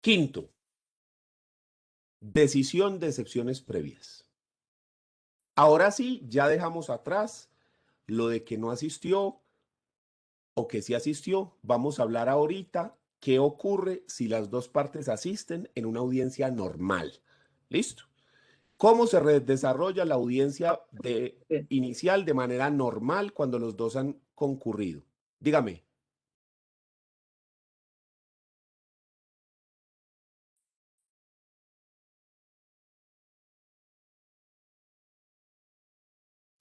Quinto, decisión de excepciones previas. Ahora sí, ya dejamos atrás lo de que no asistió o que sí asistió. Vamos a hablar ahorita qué ocurre si las dos partes asisten en una audiencia normal. ¿Listo? ¿Cómo se desarrolla la audiencia inicial de manera normal cuando los dos han concurrido? Dígame.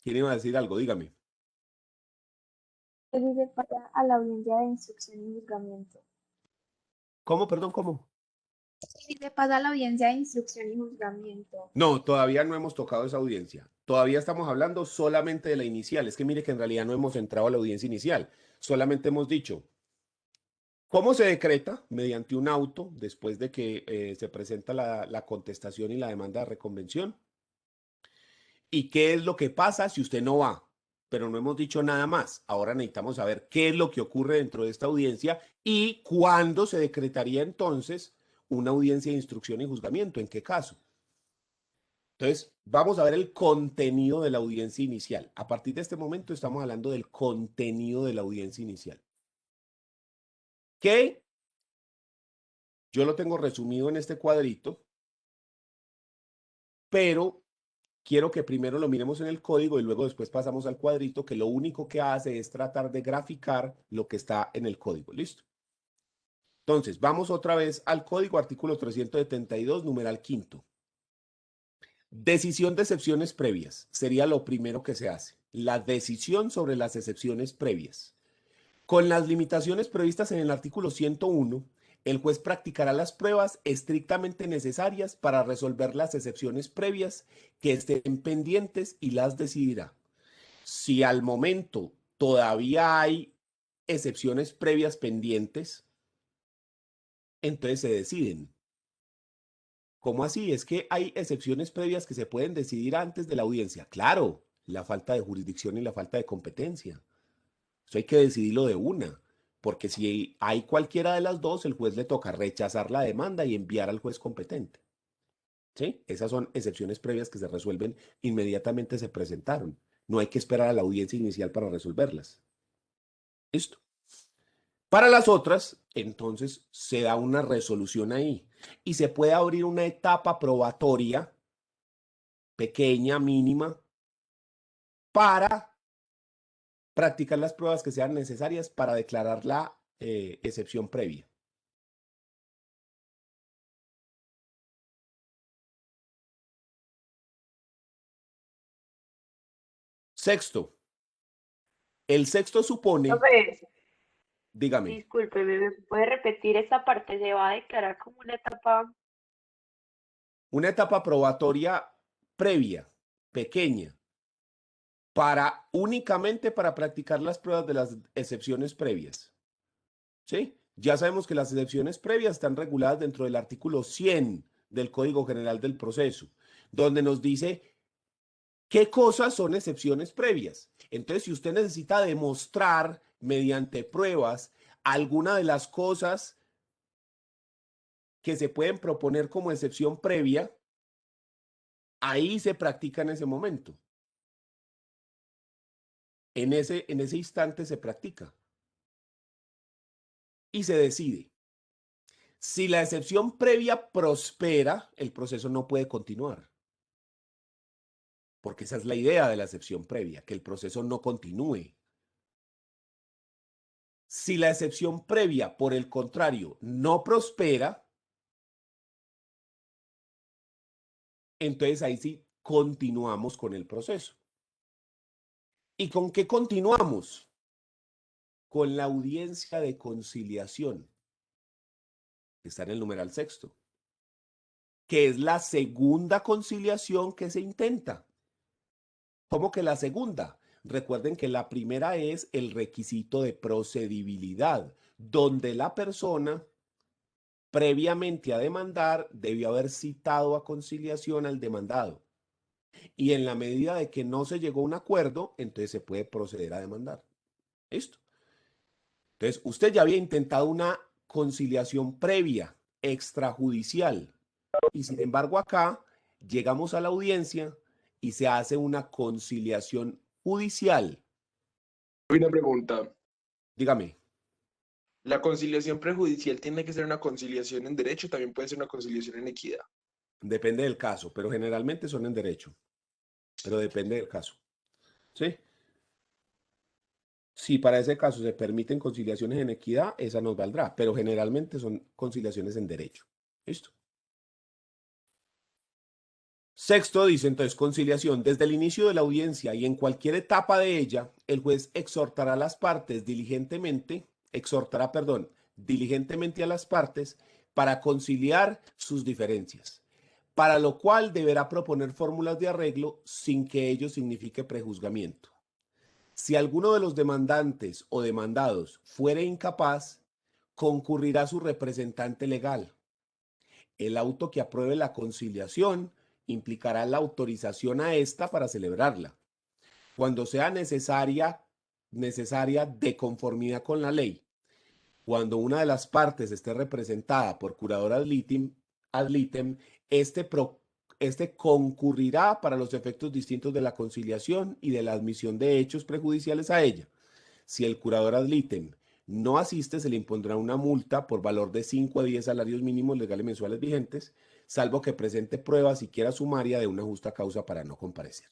¿Quién iba a decir algo? Dígame. Si se pasa a la audiencia de instrucción y juzgamiento. ¿Cómo? Perdón, ¿cómo? Si se pasa a la audiencia de instrucción y juzgamiento. No, todavía no hemos tocado esa audiencia. Todavía estamos hablando solamente de la inicial. Es que mire que en realidad no hemos entrado a la audiencia inicial. Solamente hemos dicho cómo se decreta mediante un auto después de que se presenta la contestación y la demanda de reconvención. ¿Y qué es lo que pasa si usted no va? Pero no hemos dicho nada más. Ahora necesitamos saber qué es lo que ocurre dentro de esta audiencia y cuándo se decretaría entonces una audiencia de instrucción y juzgamiento, en qué caso. Entonces, vamos a ver el contenido de la audiencia inicial. A partir de este momento estamos hablando del contenido de la audiencia inicial. Que yo lo tengo resumido en este cuadrito, pero quiero que primero lo miremos en el código y luego después pasamos al cuadrito, que lo único que hace es tratar de graficar lo que está en el código. ¿Listo? Entonces, vamos otra vez al código, artículo 372, numeral quinto. Decisión de excepciones previas. Sería lo primero que se hace. La decisión sobre las excepciones previas. Con las limitaciones previstas en el artículo 101, el juez practicará las pruebas estrictamente necesarias para resolver las excepciones previas que estén pendientes y las decidirá. Si al momento todavía hay excepciones previas pendientes, entonces se deciden. ¿Cómo así? Es que hay excepciones previas que se pueden decidir antes de la audiencia. Claro, la falta de jurisdicción y la falta de competencia. Eso hay que decidirlo de una, porque si hay cualquiera de las dos, el juez le toca rechazar la demanda y enviar al juez competente. ¿Sí? Esas son excepciones previas que se resuelven inmediatamente se presentaron. No hay que esperar a la audiencia inicial para resolverlas. ¿Listo? Para las otras, entonces se da una resolución ahí y se puede abrir una etapa probatoria pequeña, mínima, para practicar las pruebas que sean necesarias para declarar la excepción previa. Sexto. El sexto supone, Profe, dígame, discúlpeme, ¿me puede repetir esta parte? ¿Se va a declarar como una etapa? una etapa probatoria previa, pequeña, únicamente para practicar las pruebas de las excepciones previas. ¿Sí? Ya sabemos que las excepciones previas están reguladas dentro del artículo 100 del Código General del Proceso, donde nos dice qué cosas son excepciones previas. Entonces, si usted necesita demostrar mediante pruebas alguna de las cosas que se pueden proponer como excepción previa, ahí se practica en ese momento. En ese instante se practica. Y se decide. Si la excepción previa prospera, el proceso no puede continuar. Porque esa es la idea de la excepción previa, que el proceso no continúe. Si la excepción previa, por el contrario, no prospera, entonces ahí sí continuamos con el proceso. ¿Y con qué continuamos? Con la audiencia de conciliación, que está en el numeral sexto, que es la segunda conciliación que se intenta. ¿Cómo que la segunda? Recuerden que la primera es el requisito de procedibilidad, donde la persona previamente a demandar debió haber citado a conciliación al demandado. Y en la medida de que no se llegó a un acuerdo, entonces se puede proceder a demandar. ¿Listo? Entonces, usted ya había intentado una conciliación previa, extrajudicial. Y sin embargo, acá llegamos a la audiencia y se hace una conciliación judicial. Una pregunta. Dígame. ¿La conciliación prejudicial tiene que ser una conciliación en derecho? También puede ser una conciliación en equidad. Depende del caso, pero generalmente son en derecho. Pero depende del caso. ¿Sí? Si para ese caso se permiten conciliaciones en equidad, esa nos valdrá, pero generalmente son conciliaciones en derecho. ¿Listo? Sexto dice entonces conciliación. Desde el inicio de la audiencia y en cualquier etapa de ella, el juez exhortará a las partes diligentemente a las partes para conciliar sus diferencias, para lo cual deberá proponer fórmulas de arreglo sin que ello signifique prejuzgamiento. Si alguno de los demandantes o demandados fuere incapaz, concurrirá su representante legal. El auto que apruebe la conciliación implicará la autorización a esta para celebrarla. Cuando sea necesaria de conformidad con la ley, cuando una de las partes esté representada por curador ad litem, este concurrirá para los efectos distintos de la conciliación y de la admisión de hechos prejudiciales a ella. Si el curador ad litem no asiste, se le impondrá una multa por valor de 5 a 10 salarios mínimos legales mensuales vigentes, salvo que presente prueba siquiera sumaria de una justa causa para no comparecer.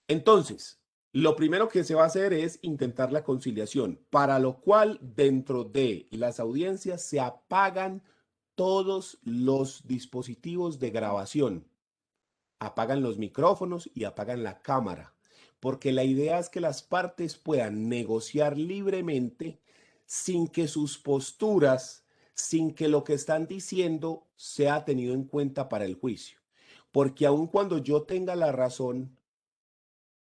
Entonces, lo primero que se va a hacer es intentar la conciliación, para lo cual dentro de las audiencias se apagan todos los dispositivos de grabación. Apagan los micrófonos y apagan la cámara, porque la idea es que las partes puedan negociar libremente sin que sus posturas, sin que lo que están diciendo sea tenido en cuenta para el juicio. Porque aun cuando yo tenga la razón,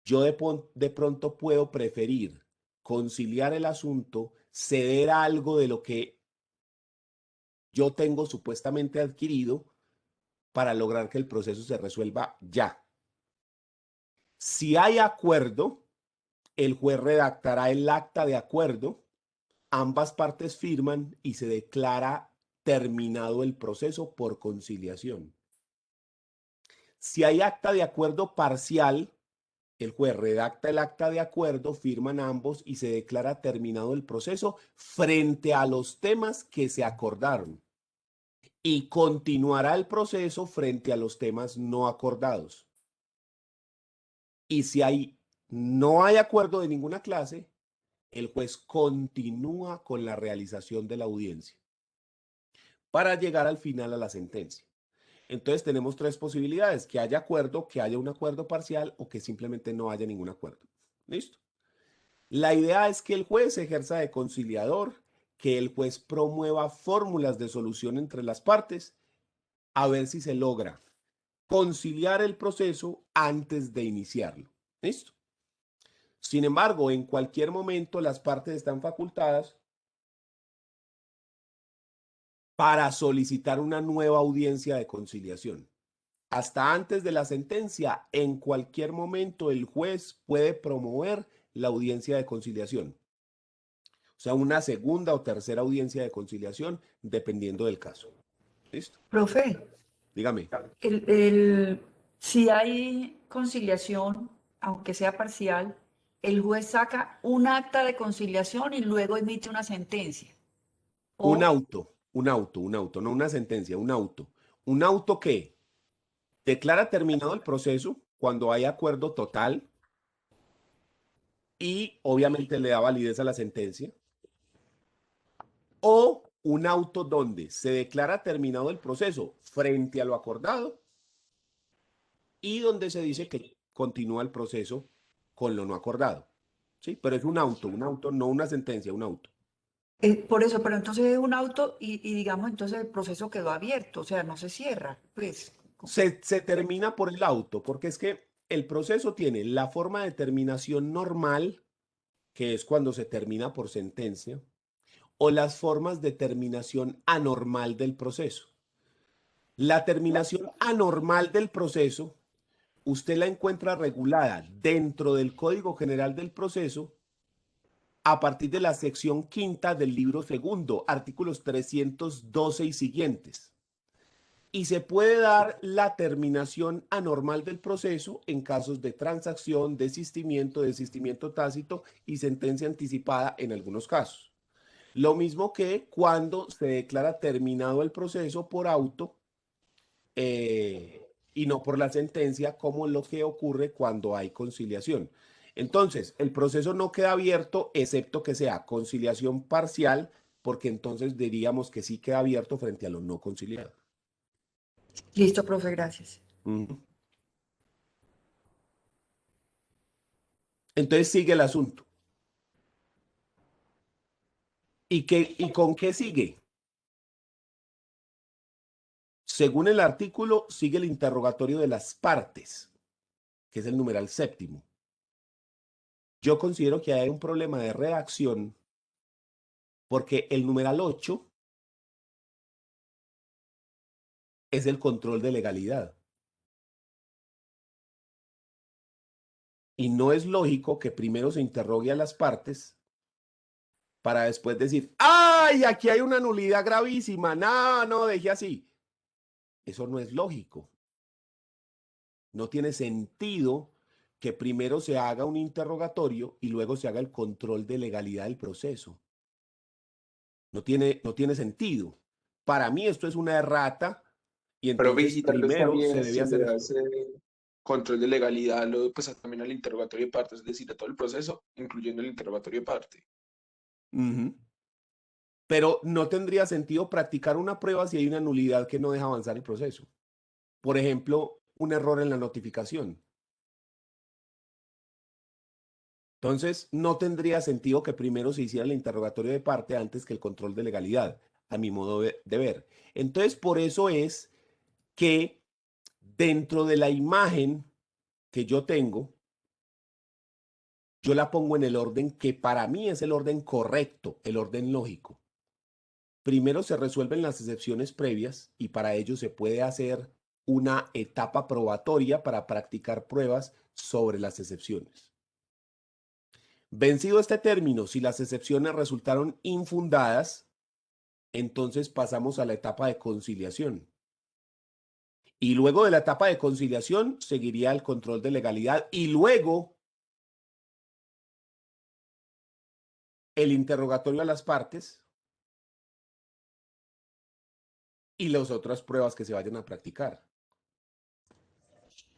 yo de pronto puedo preferir conciliar el asunto, ceder algo de lo que yo tengo supuestamente adquirido para lograr que el proceso se resuelva ya. Si hay acuerdo, el juez redactará el acta de acuerdo, ambas partes firman y se declara terminado el proceso por conciliación. Si hay acta de acuerdo parcial, el juez redacta el acta de acuerdo, firman ambos y se declara terminado el proceso frente a los temas que se acordaron. Y continuará el proceso frente a los temas no acordados. Y si no hay acuerdo de ninguna clase, el juez continúa con la realización de la audiencia para llegar al final a la sentencia. Entonces tenemos tres posibilidades: que haya acuerdo, que haya un acuerdo parcial o que simplemente no haya ningún acuerdo. ¿Listo? La idea es que el juez ejerza de conciliador, que el juez promueva fórmulas de solución entre las partes, a ver si se logra conciliar el proceso antes de iniciarlo. ¿Listo? Sin embargo, en cualquier momento las partes están facultadas para solicitar una nueva audiencia de conciliación. Hasta antes de la sentencia, en cualquier momento el juez puede promover la audiencia de conciliación. O sea, una segunda o tercera audiencia de conciliación, dependiendo del caso. ¿Listo? Profe, Dígame. si hay conciliación, aunque sea parcial, el juez saca un acta de conciliación y luego emite una sentencia. Un auto, no una sentencia, un auto. Un auto que declara terminado el proceso cuando hay acuerdo total y obviamente le da validez a la sentencia. O un auto donde se declara terminado el proceso frente a lo acordado y donde se dice que continúa el proceso con lo no acordado. ¿Sí? Pero es un auto, no una sentencia, un auto. Por eso, pero entonces es un auto y digamos, entonces el proceso quedó abierto, o sea, no se cierra, pues. Se termina por el auto, porque es que el proceso tiene la forma de terminación normal, que es cuando se termina por sentencia, o las formas de terminación anormal del proceso. La terminación anormal del proceso, usted la encuentra regulada dentro del Código General del Proceso a partir de la sección quinta del libro segundo, artículos 312 y siguientes. Y se puede dar la terminación anormal del proceso en casos de transacción, desistimiento tácito y sentencia anticipada en algunos casos. Lo mismo que cuando se declara terminado el proceso por auto y no por la sentencia, como lo que ocurre cuando hay conciliación. Entonces, el proceso no queda abierto excepto que sea conciliación parcial, porque entonces diríamos que sí queda abierto frente a lo no conciliado. Listo, profe, gracias. Entonces sigue el asunto. ¿Y con qué sigue? Según el artículo, sigue el interrogatorio de las partes, que es el numeral séptimo. Yo considero que hay un problema de redacción porque el numeral 8 es el control de legalidad. Y no es lógico que primero se interrogue a las partes para después decir, ¡ay, aquí hay una nulidad gravísima! No, no, deje así. Eso no es lógico. No tiene sentido que primero se haga un interrogatorio y luego se haga el control de legalidad del proceso. No tiene sentido. Para mí esto es una errata y Profe, y entonces si tal vez primero se también debe se hacer le esto. hace control de legalidad, pues también al interrogatorio de parte, es decir, a todo el proceso, incluyendo el interrogatorio de parte. Ujú. Pero no tendría sentido practicar una prueba si hay una nulidad que no deja avanzar el proceso. Por ejemplo, un error en la notificación. Entonces, no tendría sentido que primero se hiciera el interrogatorio de parte antes que el control de legalidad, a mi modo de ver. Entonces, por eso es que dentro de la imagen que yo tengo, yo la pongo en el orden que para mí es el orden correcto, el orden lógico. Primero se resuelven las excepciones previas y para ello se puede hacer una etapa probatoria para practicar pruebas sobre las excepciones. Vencido este término, si las excepciones resultaron infundadas, entonces pasamos a la etapa de conciliación. Y luego de la etapa de conciliación seguiría el control de legalidad y luego el interrogatorio a las partes y las otras pruebas que se vayan a practicar.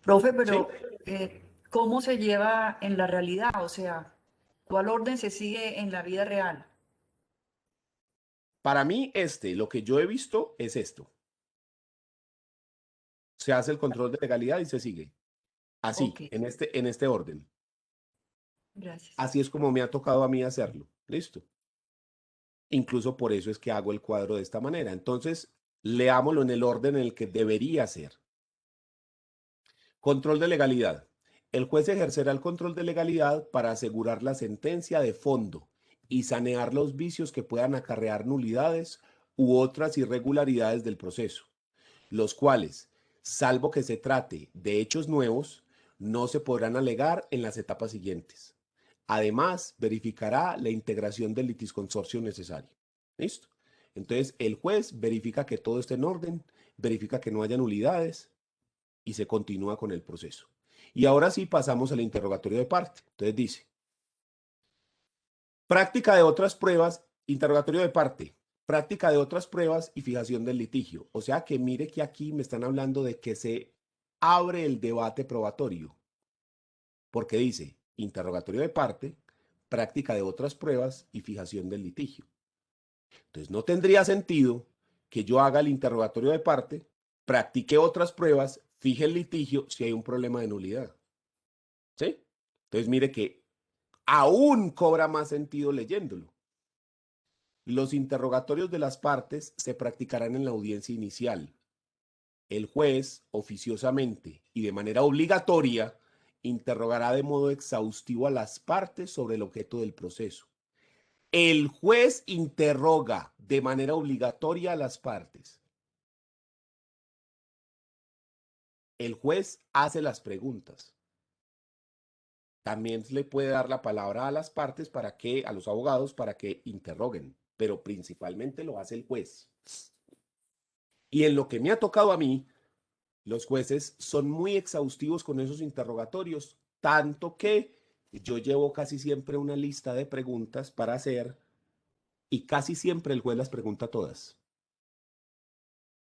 Profe, ¿Sí? pero ¿cómo se lleva en la realidad? O sea, ¿cuál orden se sigue en la vida real? Para mí, lo que yo he visto es esto. Se hace el control de legalidad y se sigue. Así, Ok, en este orden. gracias. Así es como me ha tocado a mí hacerlo. Listo. Incluso por eso es que hago el cuadro de esta manera. Entonces, leámoslo en el orden en el que debería ser. Control de legalidad. El juez ejercerá el control de legalidad para asegurar la sentencia de fondo y sanear los vicios que puedan acarrear nulidades u otras irregularidades del proceso, los cuales, salvo que se trate de hechos nuevos, no se podrán alegar en las etapas siguientes. Además, verificará la integración del litisconsorcio necesario. ¿Listo? Entonces, el juez verifica que todo esté en orden, verifica que no haya nulidades y se continúa con el proceso. Y ahora sí pasamos al interrogatorio de parte. Entonces dice, práctica de otras pruebas, interrogatorio de parte, práctica de otras pruebas y fijación del litigio. O sea que mire que aquí me están hablando de que se abre el debate probatorio, porque dice interrogatorio de parte, práctica de otras pruebas y fijación del litigio. Entonces no tendría sentido que yo haga el interrogatorio de parte, practique otras pruebas, fije el litigio si hay un problema de nulidad. ¿Sí? Entonces mire que aún cobra más sentido leyéndolo. Los interrogatorios de las partes se practicarán en la audiencia inicial. El juez, oficiosamente y de manera obligatoria, interrogará de modo exhaustivo a las partes sobre el objeto del proceso. El juez interroga de manera obligatoria a las partes. El juez hace las preguntas. También le puede dar la palabra a las partes a los abogados para que interroguen, pero principalmente lo hace el juez. Y en lo que me ha tocado a mí, los jueces son muy exhaustivos con esos interrogatorios, tanto que yo llevo casi siempre una lista de preguntas para hacer y casi siempre el juez las pregunta todas.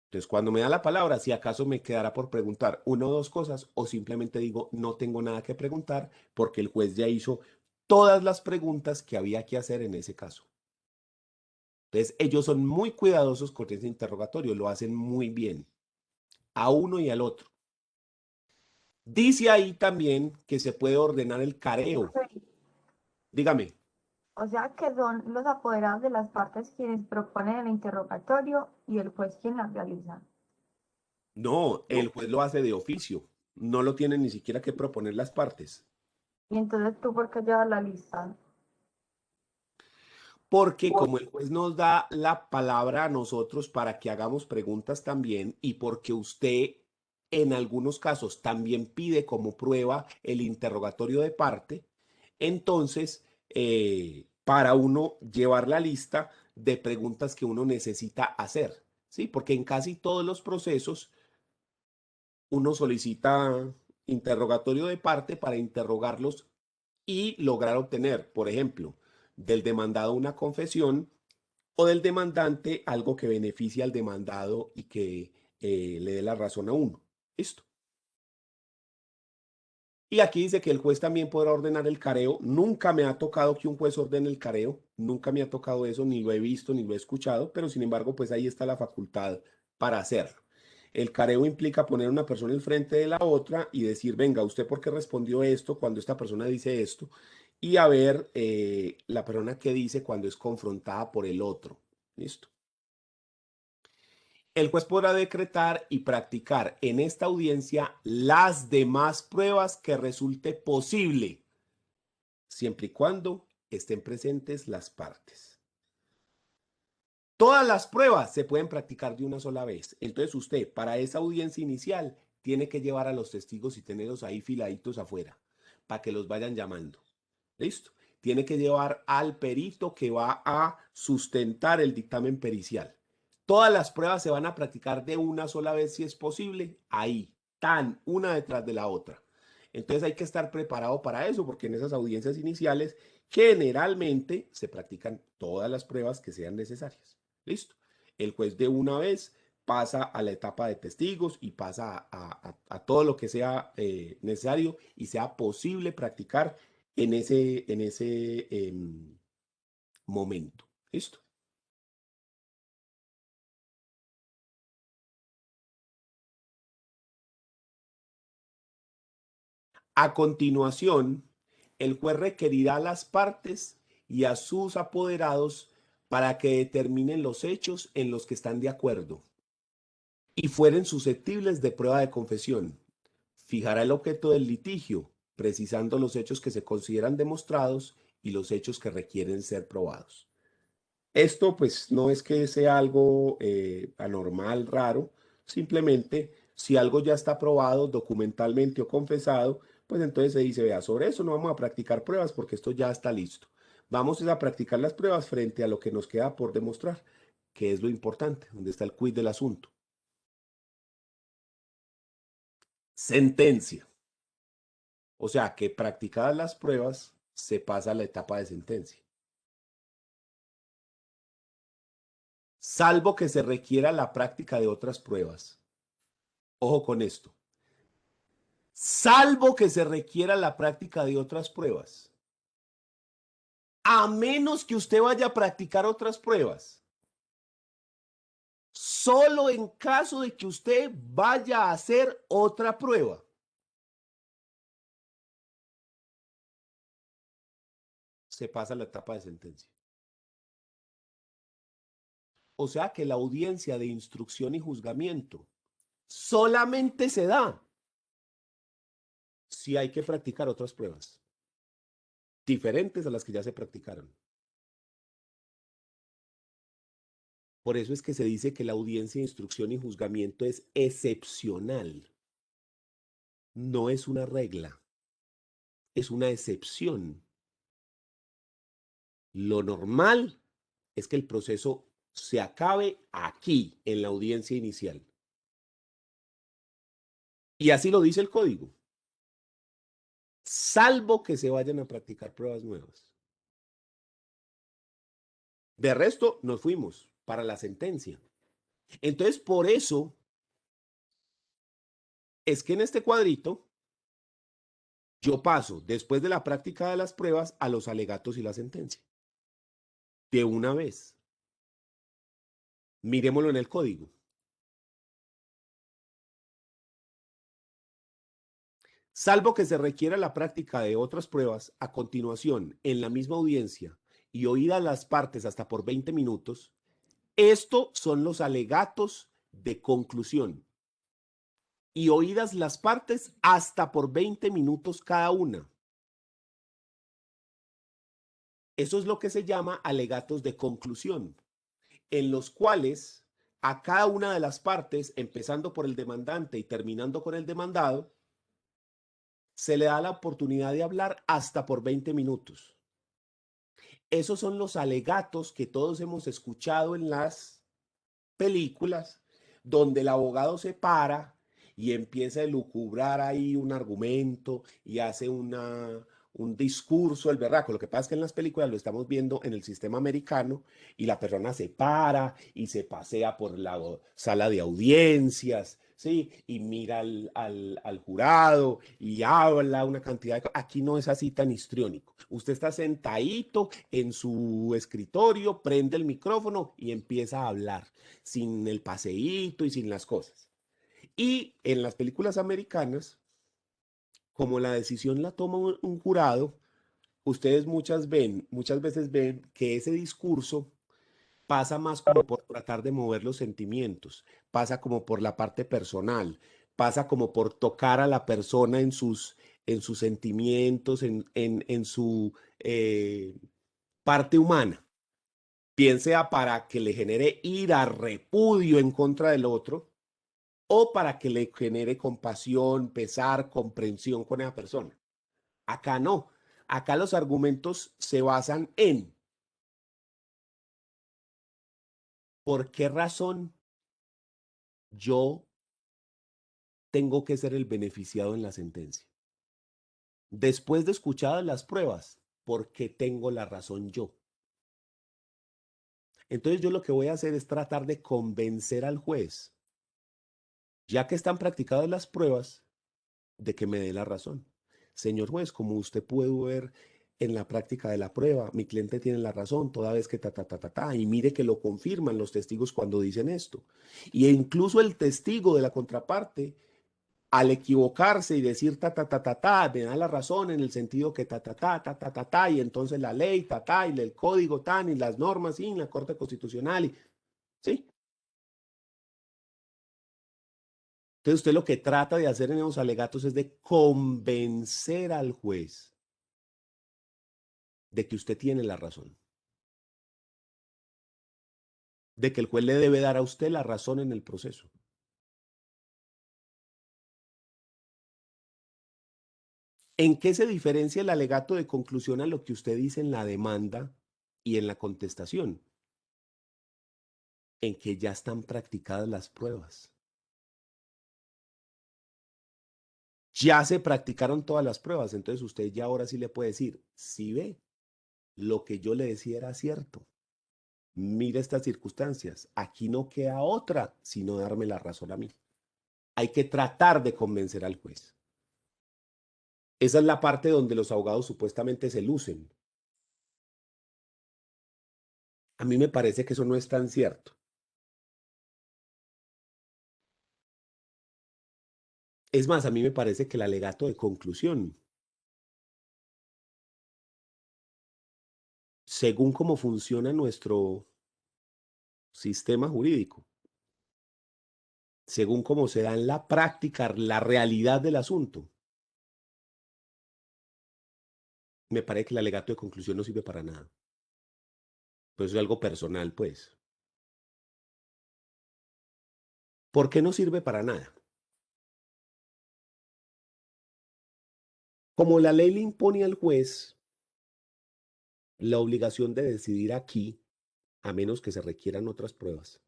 Entonces, cuando me da la palabra, si acaso me quedará por preguntar una o dos cosas o simplemente digo, no tengo nada que preguntar porque el juez ya hizo todas las preguntas que había que hacer en ese caso. Entonces, ellos son muy cuidadosos con ese interrogatorio, lo hacen muy bien, a uno y al otro. Dice ahí también que se puede ordenar el careo. Dígame. O sea que son los apoderados de las partes quienes proponen el interrogatorio y el juez quien la realiza. No, el juez lo hace de oficio. No lo tienen ni siquiera que proponer las partes. Y entonces tú, ¿por qué llevas la lista? Porque como el juez nos da la palabra a nosotros para que hagamos preguntas también y porque usted en algunos casos también pide como prueba el interrogatorio de parte. Entonces, para uno llevar la lista de preguntas que uno necesita hacer, ¿sí? Porque en casi todos los procesos uno solicita interrogatorio de parte para interrogarlos y lograr obtener, por ejemplo, del demandado una confesión o del demandante algo que beneficie al demandado y que le dé la razón a uno. Listo. Y aquí dice que el juez también podrá ordenar el careo. Nunca me ha tocado que un juez ordene el careo. Nunca me ha tocado eso, ni lo he visto, ni lo he escuchado, pero sin embargo, pues ahí está la facultad para hacerlo. El careo implica poner a una persona enfrente de la otra y decir, venga, ¿usted por qué respondió esto cuando esta persona dice esto? Y a ver la persona que dice cuando es confrontada por el otro. ¿Listo? El juez podrá decretar y practicar en esta audiencia las demás pruebas que resulte posible, siempre y cuando estén presentes las partes. Todas las pruebas se pueden practicar de una sola vez. Entonces usted, para esa audiencia inicial, tiene que llevar a los testigos y tenerlos ahí filaditos afuera, para que los vayan llamando. ¿Listo? Tiene que llevar al perito que va a sustentar el dictamen pericial. Todas las pruebas se van a practicar de una sola vez si es posible, ahí, tan, una detrás de la otra. Entonces hay que estar preparado para eso, porque en esas audiencias iniciales generalmente se practican todas las pruebas que sean necesarias. ¿Listo? El juez de una vez pasa a la etapa de testigos y pasa a todo lo que sea necesario y sea posible practicar en ese momento. ¿Listo? A continuación, el juez requerirá a las partes y a sus apoderados para que determinen los hechos en los que están de acuerdo y fueren susceptibles de prueba de confesión. Fijará el objeto del litigio, precisando los hechos que se consideran demostrados y los hechos que requieren ser probados. Esto pues no es que sea algo anormal, raro, simplemente si algo ya está probado documentalmente o confesado, pues entonces se dice, vea, sobre eso no vamos a practicar pruebas porque esto ya está listo. Vamos a practicar las pruebas frente a lo que nos queda por demostrar, que es lo importante, donde está el quid del asunto. Sentencia. O sea que practicadas las pruebas, se pasa a la etapa de sentencia. Salvo que se requiera la práctica de otras pruebas. Ojo con esto. Salvo que se requiera la práctica de otras pruebas. A menos que usted vaya a practicar otras pruebas. Solo en caso de que usted vaya a hacer otra prueba. Se pasa a la etapa de sentencia. O sea que la audiencia de instrucción y juzgamiento solamente se da si hay que practicar otras pruebas diferentes a las que ya se practicaron. Por eso es que se dice que la audiencia de instrucción y juzgamiento es excepcional. No es una regla, es una excepción. Lo normal es que el proceso se acabe aquí, en la audiencia inicial. Y así lo dice el código. Salvo que se vayan a practicar pruebas nuevas. De resto, nos fuimos para la sentencia. Entonces, por eso es que en este cuadrito yo paso, después de la práctica de las pruebas, a los alegatos y la sentencia. De una vez. Miremoslo en el código. Salvo que se requiera la práctica de otras pruebas, a continuación, en la misma audiencia y oídas las partes hasta por 20 minutos, estos son los alegatos de conclusión. Y oídas las partes hasta por 20 minutos cada una. Eso es lo que se llama alegatos de conclusión, en los cuales a cada una de las partes, empezando por el demandante y terminando con el demandado, se le da la oportunidad de hablar hasta por 20 minutos. Esos son los alegatos que todos hemos escuchado en las películas, donde el abogado se para y empieza a elucubrar ahí un argumento y hace un discurso, el berraco. Lo que pasa es que en las películas lo estamos viendo en el sistema americano y la persona se para y se pasea por la sala de audiencias, ¿sí? Y mira al jurado y habla una cantidad de cosas. Aquí no es así tan histriónico. Usted está sentadito en su escritorio, prende el micrófono y empieza a hablar sin el paseíto y sin las cosas. Y en las películas americanas, como la decisión la toma un jurado, ustedes muchas veces ven que ese discurso pasa más como por tratar de mover los sentimientos, pasa como por la parte personal, pasa como por tocar a la persona en sus sentimientos, en su parte humana, bien sea para que le genere ira, repudio en contra del otro, o para que le genere compasión, pesar, comprensión con esa persona. Acá no. Acá los argumentos se basan en por qué razón yo tengo que ser el beneficiado en la sentencia. Después de escuchadas las pruebas, ¿por qué tengo la razón yo? Entonces yo lo que voy a hacer es tratar de convencer al juez, ya que están practicadas las pruebas, de que me dé la razón. Señor juez, como usted pudo ver en la práctica de la prueba, mi cliente tiene la razón toda vez que y mire que lo confirman los testigos cuando dicen esto. Y incluso el testigo de la contraparte, al equivocarse y decir me da la razón en el sentido que y entonces la ley, y el código tan, y las normas, y la Corte Constitucional, y, ¿sí? Entonces usted lo que trata de hacer en esos alegatos es de convencer al juez de que usted tiene la razón, de que el juez le debe dar a usted la razón en el proceso. ¿En qué se diferencia el alegato de conclusión a lo que usted dice en la demanda y en la contestación? En que ya están practicadas las pruebas. Ya se practicaron todas las pruebas, entonces usted ya ahora sí le puede decir, si ve, lo que yo le decía era cierto. Mira estas circunstancias, aquí no queda otra sino darme la razón a mí. Hay que tratar de convencer al juez. Esa es la parte donde los abogados supuestamente se lucen. A mí me parece que eso no es tan cierto. Es más, a mí me parece que el alegato de conclusión, según cómo funciona nuestro sistema jurídico, según cómo se da en la práctica, la realidad del asunto, me parece que el alegato de conclusión no sirve para nada. Pues es algo personal, pues. ¿Por qué no sirve para nada? Como la ley le impone al juez la obligación de decidir aquí, a menos que se requieran otras pruebas,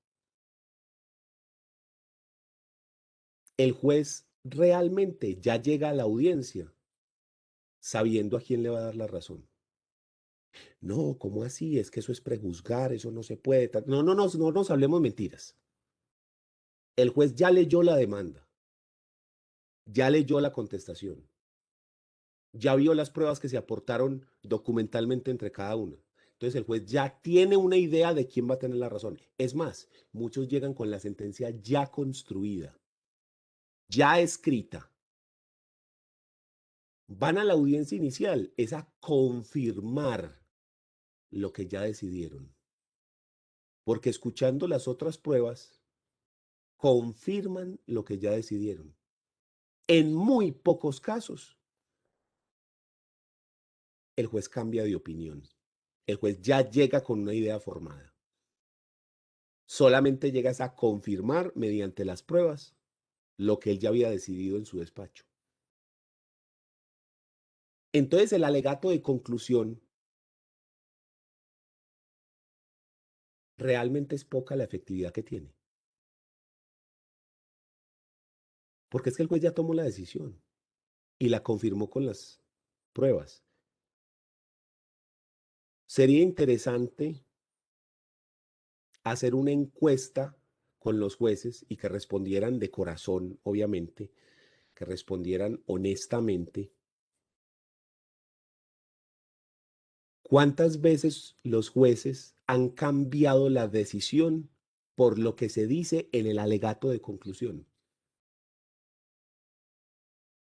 el juez realmente ya llega a la audiencia sabiendo a quién le va a dar la razón. No, ¿cómo así? Es que eso es prejuzgar, eso no se puede. No, no nos hablemos mentiras. El juez ya leyó la demanda, ya leyó la contestación, ya vio las pruebas que se aportaron documentalmente entre cada una. Entonces el juez ya tiene una idea de quién va a tener la razón. Es más, muchos llegan con la sentencia ya construida, ya escrita. Van a la audiencia inicial, es a confirmar lo que ya decidieron. Porque escuchando las otras pruebas, confirman lo que ya decidieron. En muy pocos casos, el juez cambia de opinión. El juez ya llega con una idea formada. Solamente llegas a confirmar mediante las pruebas lo que él ya había decidido en su despacho. Entonces, el alegato de conclusión realmente es poca la efectividad que tiene. Porque es que el juez ya tomó la decisión y la confirmó con las pruebas. Sería interesante hacer una encuesta con los jueces y que respondieran de corazón, obviamente, que respondieran honestamente. ¿Cuántas veces los jueces han cambiado la decisión por lo que se dice en el alegato de conclusión?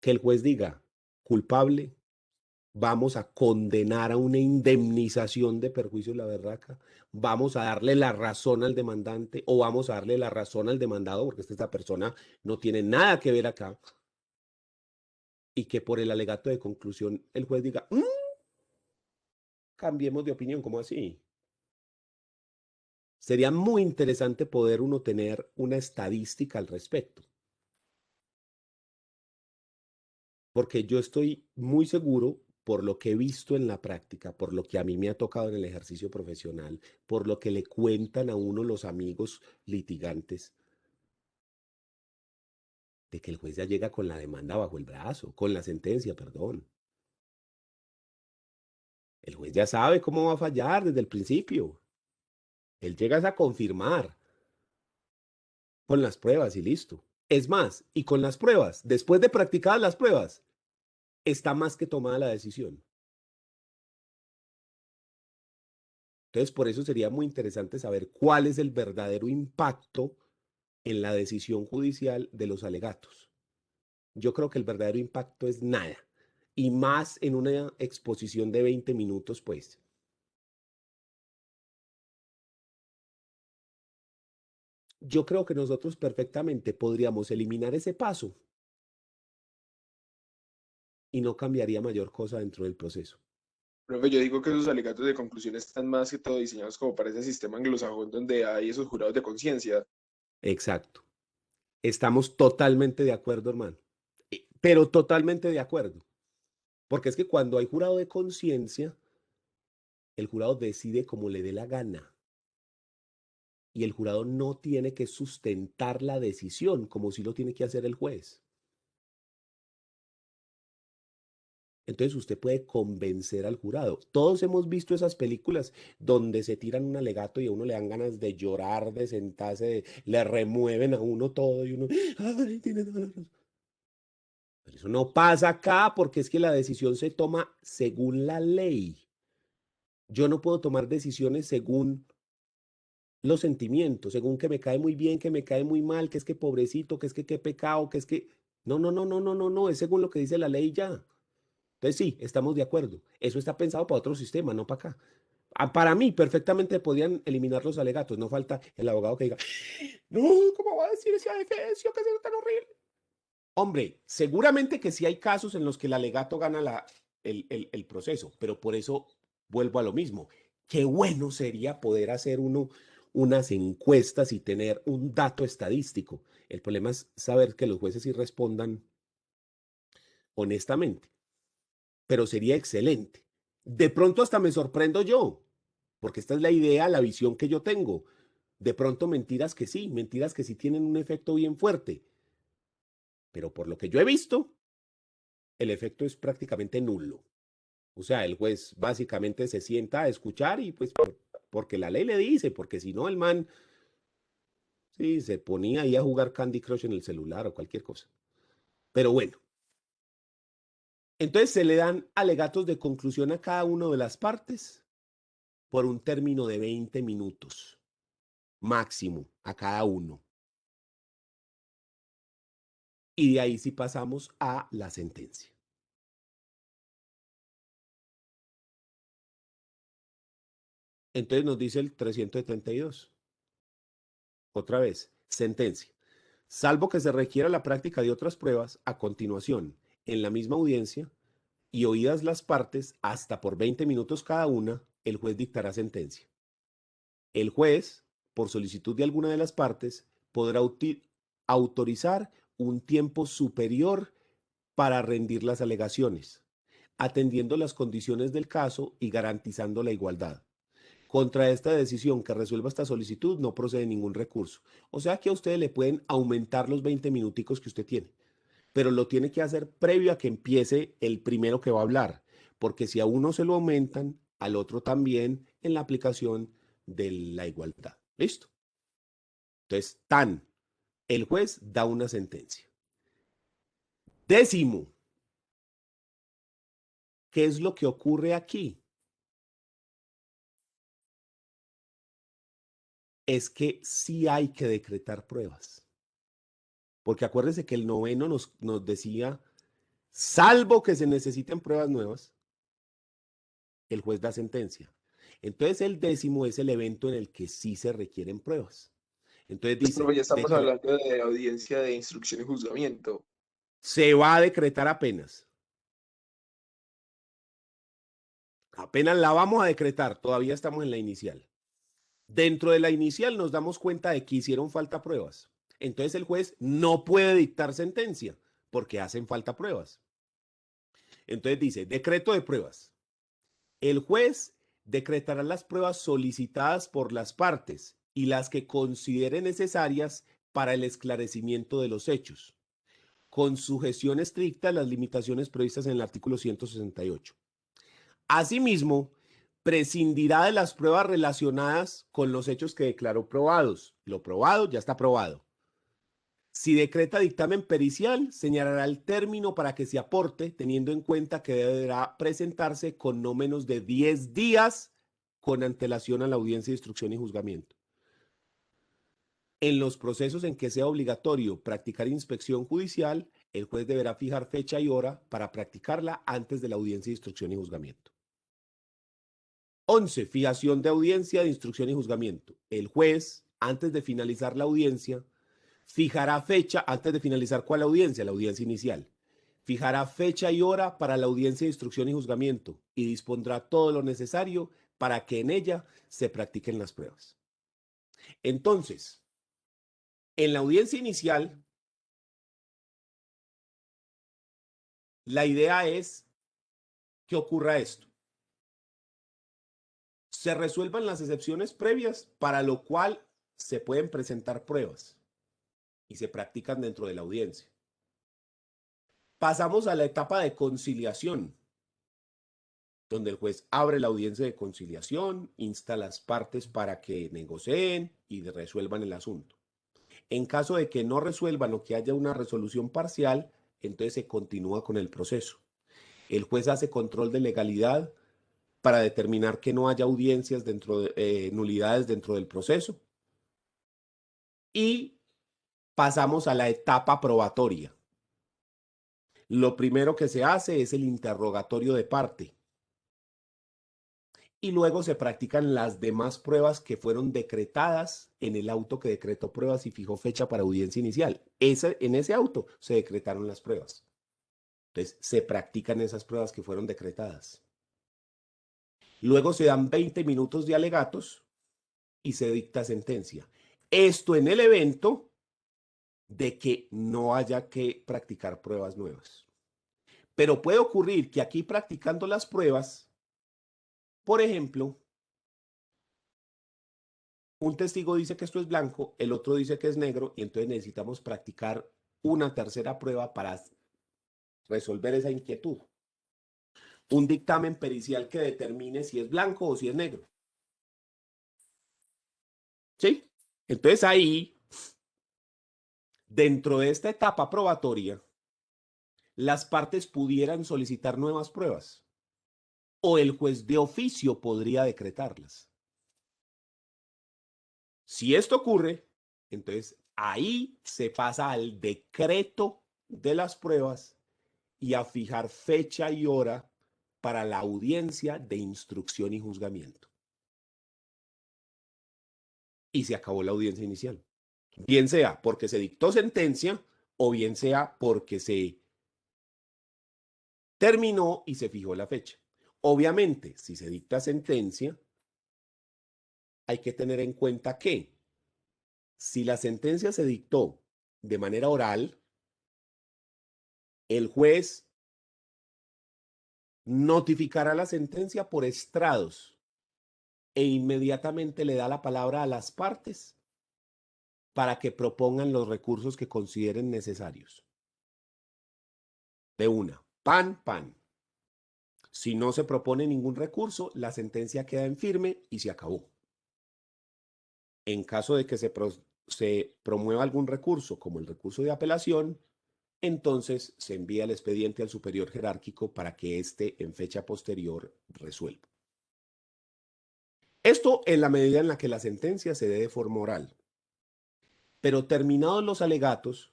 Que el juez diga, culpable, vamos a condenar a una indemnización de perjuicio de la berraca, vamos a darle la razón al demandante o vamos a darle la razón al demandado porque esta persona no tiene nada que ver acá, y que por el alegato de conclusión el juez diga, cambiemos de opinión, ¿cómo así? Sería muy interesante poder uno tener una estadística al respecto. Porque yo estoy muy seguro, por lo que he visto en la práctica, por lo que a mí me ha tocado en el ejercicio profesional, por lo que le cuentan a uno los amigos litigantes, de que el juez ya llega con la demanda bajo el brazo, con la sentencia, perdón. El juez ya sabe cómo va a fallar desde el principio. Él llega a confirmar con las pruebas y listo. Es más, y con las pruebas, después de practicadas las pruebas, está más que tomada la decisión. Entonces, por eso sería muy interesante saber cuál es el verdadero impacto en la decisión judicial de los alegatos. Yo creo que el verdadero impacto es nada, y más en una exposición de 20 minutos, pues. Yo creo que nosotros perfectamente podríamos eliminar ese paso y no cambiaría mayor cosa dentro del proceso. Profe, yo digo que esos alegatos de conclusión están más que todo diseñados como para ese sistema anglosajón donde hay esos jurados de conciencia. Exacto. Estamos totalmente de acuerdo, hermano. Pero totalmente de acuerdo. Porque es que cuando hay jurado de conciencia, el jurado decide como le dé la gana. Y el jurado no tiene que sustentar la decisión como si lo tiene que hacer el juez. Entonces usted puede convencer al jurado. Todos hemos visto esas películas donde se tiran un alegato y a uno le dan ganas de llorar, de sentarse, le remueven a uno todo y uno, ay, tiene toda la razón. Pero eso no pasa acá porque es que la decisión se toma según la ley. Yo no puedo tomar decisiones según los sentimientos, según que me cae muy bien, que me cae muy mal, que es que pobrecito, que es que qué pecado, que es que... No, no, no, no, no, no, no, es según lo que dice la ley ya. Entonces sí, estamos de acuerdo. Eso está pensado para otro sistema, no para acá. Para mí, perfectamente podían eliminar los alegatos. No falta el abogado que diga, no, ¿cómo va a decir ese adefesio que es tan horrible? Hombre, seguramente que sí hay casos en los que el alegato gana el proceso, pero por eso vuelvo a lo mismo. Qué bueno sería poder hacer unas encuestas y tener un dato estadístico. El problema es saber que los jueces sí respondan honestamente, pero sería excelente. De pronto hasta me sorprendo yo, porque esta es la idea, la visión que yo tengo. De pronto mentiras que sí tienen un efecto bien fuerte, pero por lo que yo he visto, el efecto es prácticamente nulo. O sea, el juez básicamente se sienta a escuchar y pues porque la ley le dice, porque si no el man sí se ponía ahí a jugar Candy Crush en el celular o cualquier cosa. Pero bueno, entonces se le dan alegatos de conclusión a cada una de las partes por un término de 20 minutos máximo a cada uno. Y de ahí sí pasamos a la sentencia. Entonces nos dice el 372. Otra vez, sentencia. Salvo que se requiera la práctica de otras pruebas, a continuación, en la misma audiencia, y oídas las partes, hasta por 20 minutos cada una, el juez dictará sentencia. El juez por solicitud de alguna de las partes, podrá autorizar un tiempo superior para rendir las alegaciones, atendiendo las condiciones del caso y garantizando la igualdad. Contra esta decisión que resuelva esta solicitud no procede ningún recurso. O sea que a ustedes le pueden aumentar los 20 minuticos que usted tiene, pero lo tiene que hacer previo a que empiece el primero que va a hablar, porque si a uno se lo aumentan, al otro también en la aplicación de la igualdad. ¿Listo? Entonces, el juez da una sentencia. Décimo, ¿qué es lo que ocurre aquí? Es que sí hay que decretar pruebas. Porque acuérdense que el noveno nos decía, salvo que se necesiten pruebas nuevas, el juez da sentencia. Entonces el décimo es el evento en el que sí se requieren pruebas. Entonces Pues, dice, profe, ya estamos hablando de audiencia de instrucción y juzgamiento. se va a decretar apenas. Apenas la vamos a decretar, todavía estamos en la inicial. Dentro de la inicial nos damos cuenta de que hicieron falta pruebas. Entonces el juez no puede dictar sentencia porque hacen falta pruebas. Entonces dice, decreto de pruebas. El juez decretará las pruebas solicitadas por las partes y las que considere necesarias para el esclarecimiento de los hechos, con sujeción estricta a las limitaciones previstas en el artículo 168. Asimismo, prescindirá de las pruebas relacionadas con los hechos que declaró probados. Lo probado ya está probado. Si decreta dictamen pericial, señalará el término para que se aporte, teniendo en cuenta que deberá presentarse con no menos de 10 días con antelación a la audiencia de instrucción y juzgamiento. En los procesos en que sea obligatorio practicar inspección judicial, el juez deberá fijar fecha y hora para practicarla antes de la audiencia de instrucción y juzgamiento. 11. Fijación de audiencia de instrucción y juzgamiento. El juez, antes de finalizar la audiencia, fijará fecha, antes de finalizar ¿cuál audiencia? La audiencia inicial. Fijará fecha y hora para la audiencia de instrucción y juzgamiento y dispondrá todo lo necesario para que en ella se practiquen las pruebas. Entonces, en la audiencia inicial, la idea es que ocurra esto. Se resuelvan las excepciones previas, para lo cual se pueden presentar pruebas y se practican dentro de la audiencia. Pasamos a la etapa de conciliación, donde el juez abre la audiencia de conciliación, insta a las partes para que negocien y resuelvan el asunto. En caso de que no resuelvan o que haya una resolución parcial, entonces se continúa con el proceso. El juez hace control de legalidad para determinar que no haya audiencias nulidades dentro del proceso. Y pasamos a la etapa probatoria. Lo primero que se hace es el interrogatorio de parte. Y luego se practican las demás pruebas que fueron decretadas en el auto que decretó pruebas y fijó fecha para audiencia inicial. En ese auto se decretaron las pruebas. Entonces, se practican esas pruebas que fueron decretadas. Luego se dan 20 minutos de alegatos y se dicta sentencia. Esto en el evento de que no haya que practicar pruebas nuevas. Pero puede ocurrir que aquí practicando las pruebas, por ejemplo, un testigo dice que esto es blanco, el otro dice que es negro, y entonces necesitamos practicar una tercera prueba para resolver esa inquietud. Un dictamen pericial que determine si es blanco o si es negro. ¿Sí? Entonces ahí, dentro de esta etapa probatoria, las partes pudieran solicitar nuevas pruebas o el juez de oficio podría decretarlas. Si esto ocurre, entonces ahí se pasa al decreto de las pruebas y a fijar fecha y hora para la audiencia de instrucción y juzgamiento. Y se acabó la audiencia inicial. Bien sea porque se dictó sentencia o bien sea porque se terminó y se fijó la fecha. Obviamente, si se dicta sentencia, hay que tener en cuenta que Si la sentencia se dictó de manera oral, el juez notificará la sentencia por estrados e inmediatamente le da la palabra a las partes para que propongan los recursos que consideren necesarios. De una, pan. Si no se propone ningún recurso, la sentencia queda en firme y se acabó. En caso de que se promueva algún recurso, como el recurso de apelación, entonces se envía el expediente al superior jerárquico para que éste en fecha posterior resuelva. Esto en la medida en la que la sentencia se dé de forma oral. Pero terminados los alegatos,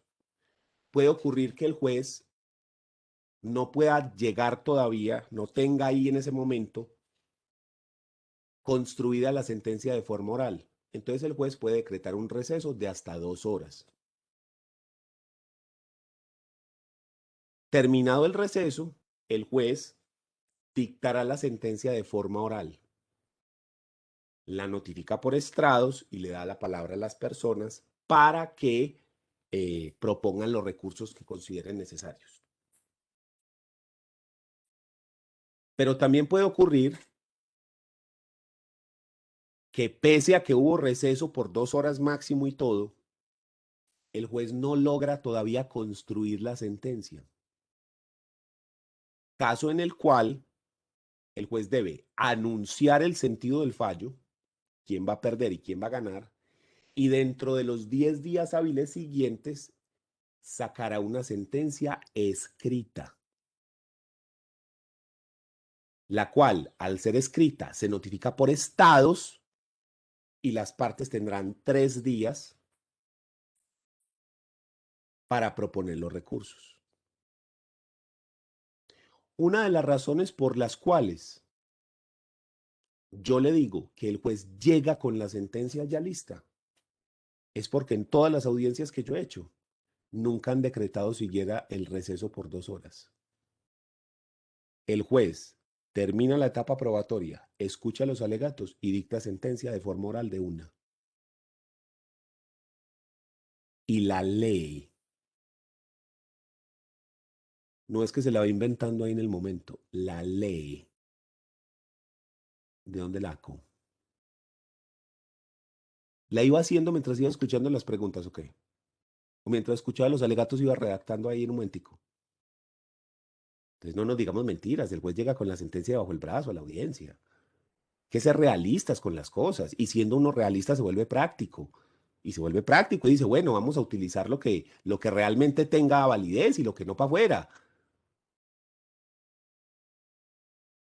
puede ocurrir que el juez no pueda llegar todavía, no tenga ahí en ese momento construida la sentencia de forma oral. Entonces el juez puede decretar un receso de hasta 2 horas. Terminado el receso, el juez dictará la sentencia de forma oral. La notifica por estrados y le da la palabra a las personas para que propongan los recursos que consideren necesarios. Pero también puede ocurrir que pese a que hubo receso por 2 horas máximo y todo, el juez no logra todavía construir la sentencia. Caso en el cual el juez debe anunciar el sentido del fallo, quién va a perder y quién va a ganar, y dentro de los 10 días hábiles siguientes sacará una sentencia escrita, la cual, al ser escrita, se notifica por estados y las partes tendrán 3 días para proponer los recursos. Una de las razones por las cuales yo le digo que el juez llega con la sentencia ya lista es porque en todas las audiencias que yo he hecho nunca han decretado siquiera el receso por 2 horas. El juez termina la etapa probatoria, escucha los alegatos y dicta sentencia de forma oral de una. Y la lee. No es que se la va inventando ahí en el momento, la lee. ¿De dónde la sacó? La iba haciendo mientras iba escuchando las preguntas, ¿ok? O mientras escuchaba los alegatos iba redactando ahí en un momentico. Entonces no nos digamos mentiras, el juez llega con la sentencia bajo el brazo a la audiencia. Hay que ser realistas con las cosas y siendo uno realista se vuelve práctico. Y se vuelve práctico y dice, bueno, vamos a utilizar lo que realmente tenga validez y lo que no para afuera.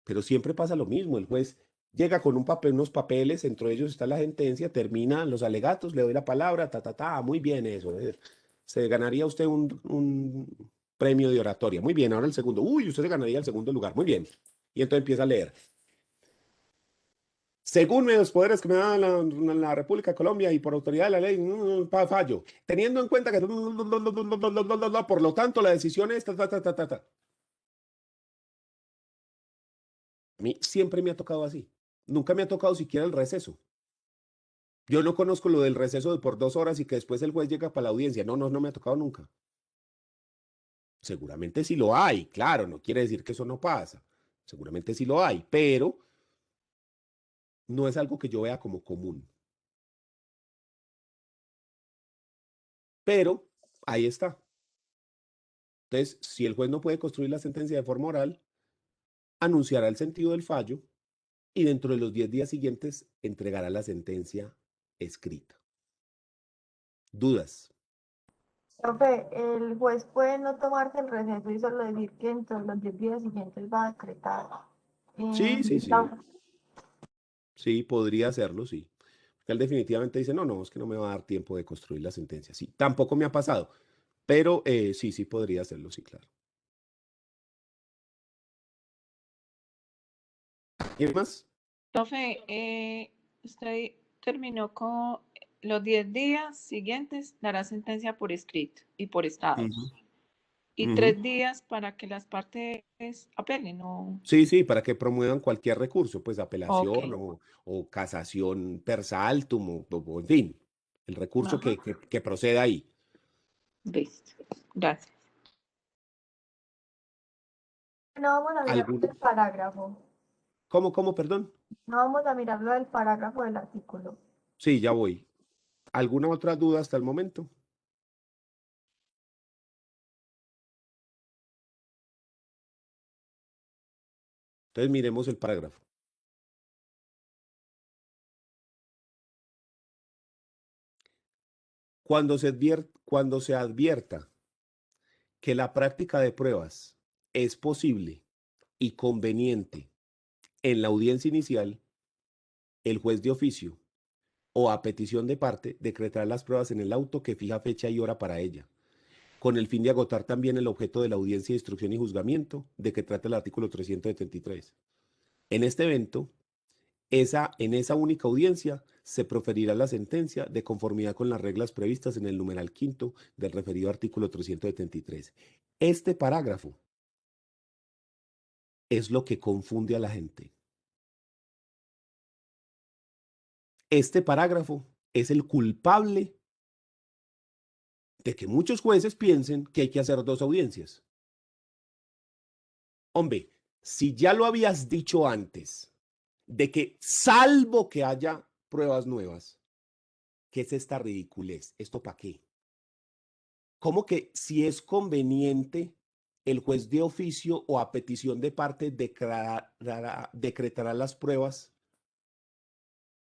Pero siempre pasa lo mismo, el juez llega con unos papeles, entre ellos está la sentencia, termina los alegatos, le doy la palabra, muy bien eso. Se ganaría usted un premio de oratoria. Muy bien, ahora el segundo. Uy, usted se ganaría el segundo lugar. Muy bien. Y entonces empieza a leer. Según los poderes que me da la República de Colombia y por autoridad de la ley, fallo. Teniendo en cuenta que por lo tanto la decisión es A mí siempre me ha tocado así. Nunca me ha tocado siquiera el receso. Yo no conozco lo del receso de por 2 horas y que después el juez llega para la audiencia. No me ha tocado nunca. Seguramente sí lo hay, claro, no quiere decir que eso no pasa. Seguramente sí lo hay, pero no es algo que yo vea como común. Pero ahí está. Entonces, si el juez no puede construir la sentencia de forma oral, anunciará el sentido del fallo y dentro de los 10 días siguientes entregará la sentencia escrita. ¿Dudas? Profe, el juez puede no tomarse el receso y solo decir que entre los 10 días siguientes va a decretar. Sí. Sí, podría hacerlo, sí. Porque él definitivamente dice, no, es que no me va a dar tiempo de construir la sentencia. Sí, tampoco me ha pasado, pero sí podría hacerlo, sí, claro. ¿Quién más? Profe, usted terminó con los 10 días siguientes, dará sentencia por escrito y por estados. Y 3 días para que las partes apelen, ¿no? Sí, para que promuevan cualquier recurso, pues apelación Ok. o casación per saltum, o en fin, el recurso Ajá. que proceda ahí. Listo. Gracias. No vamos a mirar ¿Algún- el parágrafo. ¿Cómo, perdón? No vamos a mirar lo del parágrafo del artículo. Sí, ya voy. ¿Alguna otra duda hasta el momento? Entonces miremos el parágrafo. Cuando se advierta que la práctica de pruebas es posible y conveniente en la audiencia inicial, el juez de oficio o a petición de parte decretará las pruebas en el auto que fija fecha y hora para ella, con el fin de agotar también el objeto de la audiencia de instrucción y juzgamiento de que trata el artículo 373. En este evento, en esa única audiencia se proferirá la sentencia de conformidad con las reglas previstas en el numeral quinto del referido artículo 373. Este parágrafo es lo que confunde a la gente. Este parágrafo es el culpable de que muchos jueces piensen que hay que hacer 2 audiencias. Hombre, si ya lo habías dicho antes, de que salvo que haya pruebas nuevas, ¿qué es esta ridiculez? ¿Esto para qué? ¿Cómo que si es conveniente, el juez de oficio o a petición de parte decretará las pruebas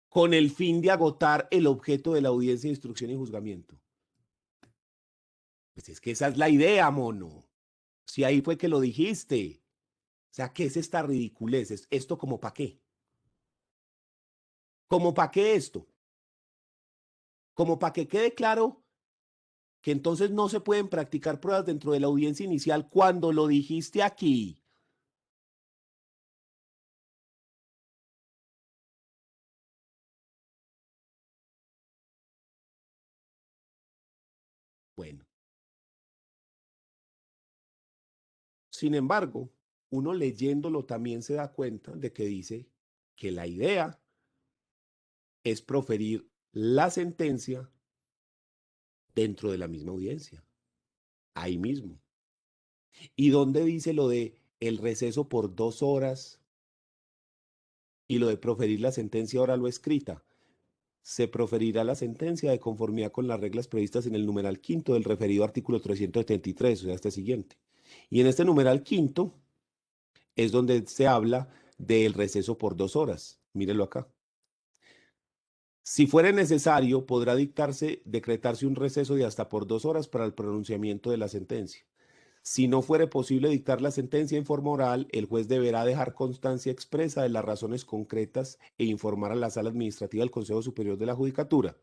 con el fin de agotar el objeto de la audiencia de instrucción y juzgamiento? Pues es que esa es la idea, mono. Si ahí fue que lo dijiste. O sea, ¿qué es esta ridiculez? ¿Esto como para qué? ¿Como para qué esto? Como para que quede claro que entonces no se pueden practicar pruebas dentro de la audiencia inicial cuando lo dijiste aquí. Bueno. Sin embargo, uno leyéndolo también se da cuenta de que dice que la idea es proferir la sentencia dentro de la misma audiencia, ahí mismo. ¿Y dónde dice lo de el receso por 2 horas y lo de proferir la sentencia oral o escrita? Se proferirá la sentencia de conformidad con las reglas previstas en el numeral quinto del referido artículo 373, o sea, este siguiente. Y en este numeral quinto es donde se habla del receso por 2 horas. Mírelo acá. Si fuere necesario, podrá decretarse un receso de hasta por 2 horas para el pronunciamiento de la sentencia. Si no fuere posible dictar la sentencia en forma oral, el juez deberá dejar constancia expresa de las razones concretas e informar a la Sala Administrativa del Consejo Superior de la Judicatura.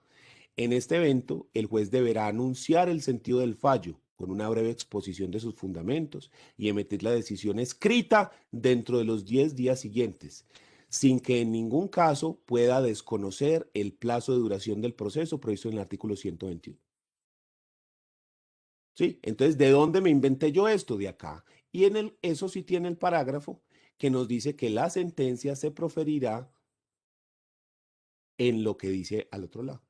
En este evento, el juez deberá anunciar el sentido del fallo con una breve exposición de sus fundamentos y emitir la decisión escrita dentro de los 10 días siguientes, sin que en ningún caso pueda desconocer el plazo de duración del proceso previsto en el artículo 121. ¿Sí? Entonces, ¿de dónde me inventé yo esto? De acá. Y eso sí tiene el parágrafo que nos dice que la sentencia se proferirá en lo que dice al otro lado.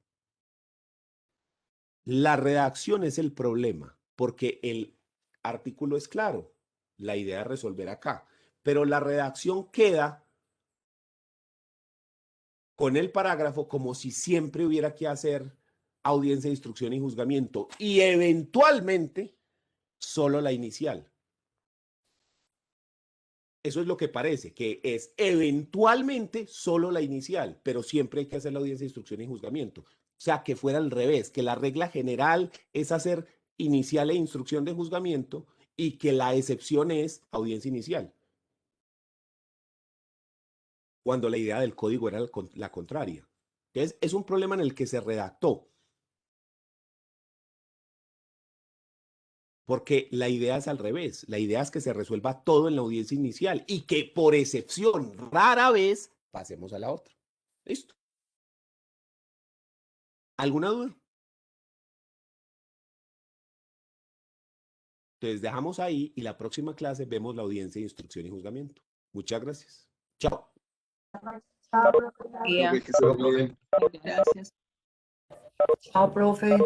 La redacción es el problema, porque el artículo es claro, la idea es resolver acá, pero la redacción queda con el parágrafo como si siempre hubiera que hacer audiencia de instrucción y juzgamiento y eventualmente solo la inicial. Eso es lo que parece, que es eventualmente solo la inicial, pero siempre hay que hacer la audiencia de instrucción y juzgamiento. O sea, que fuera al revés, que la regla general es hacer inicial e instrucción de juzgamiento y que la excepción es audiencia inicial. Cuando la idea del código era la contraria. Entonces, es un problema en el que se redactó. Porque la idea es al revés. La idea es que se resuelva todo en la audiencia inicial y que por excepción, rara vez, pasemos a la otra. Listo. ¿Alguna duda? Entonces dejamos ahí y la próxima clase vemos la audiencia de instrucción y juzgamiento. Muchas gracias. Chao. Chao, Profe, que esté muy bien. Gracias. Chao, profe.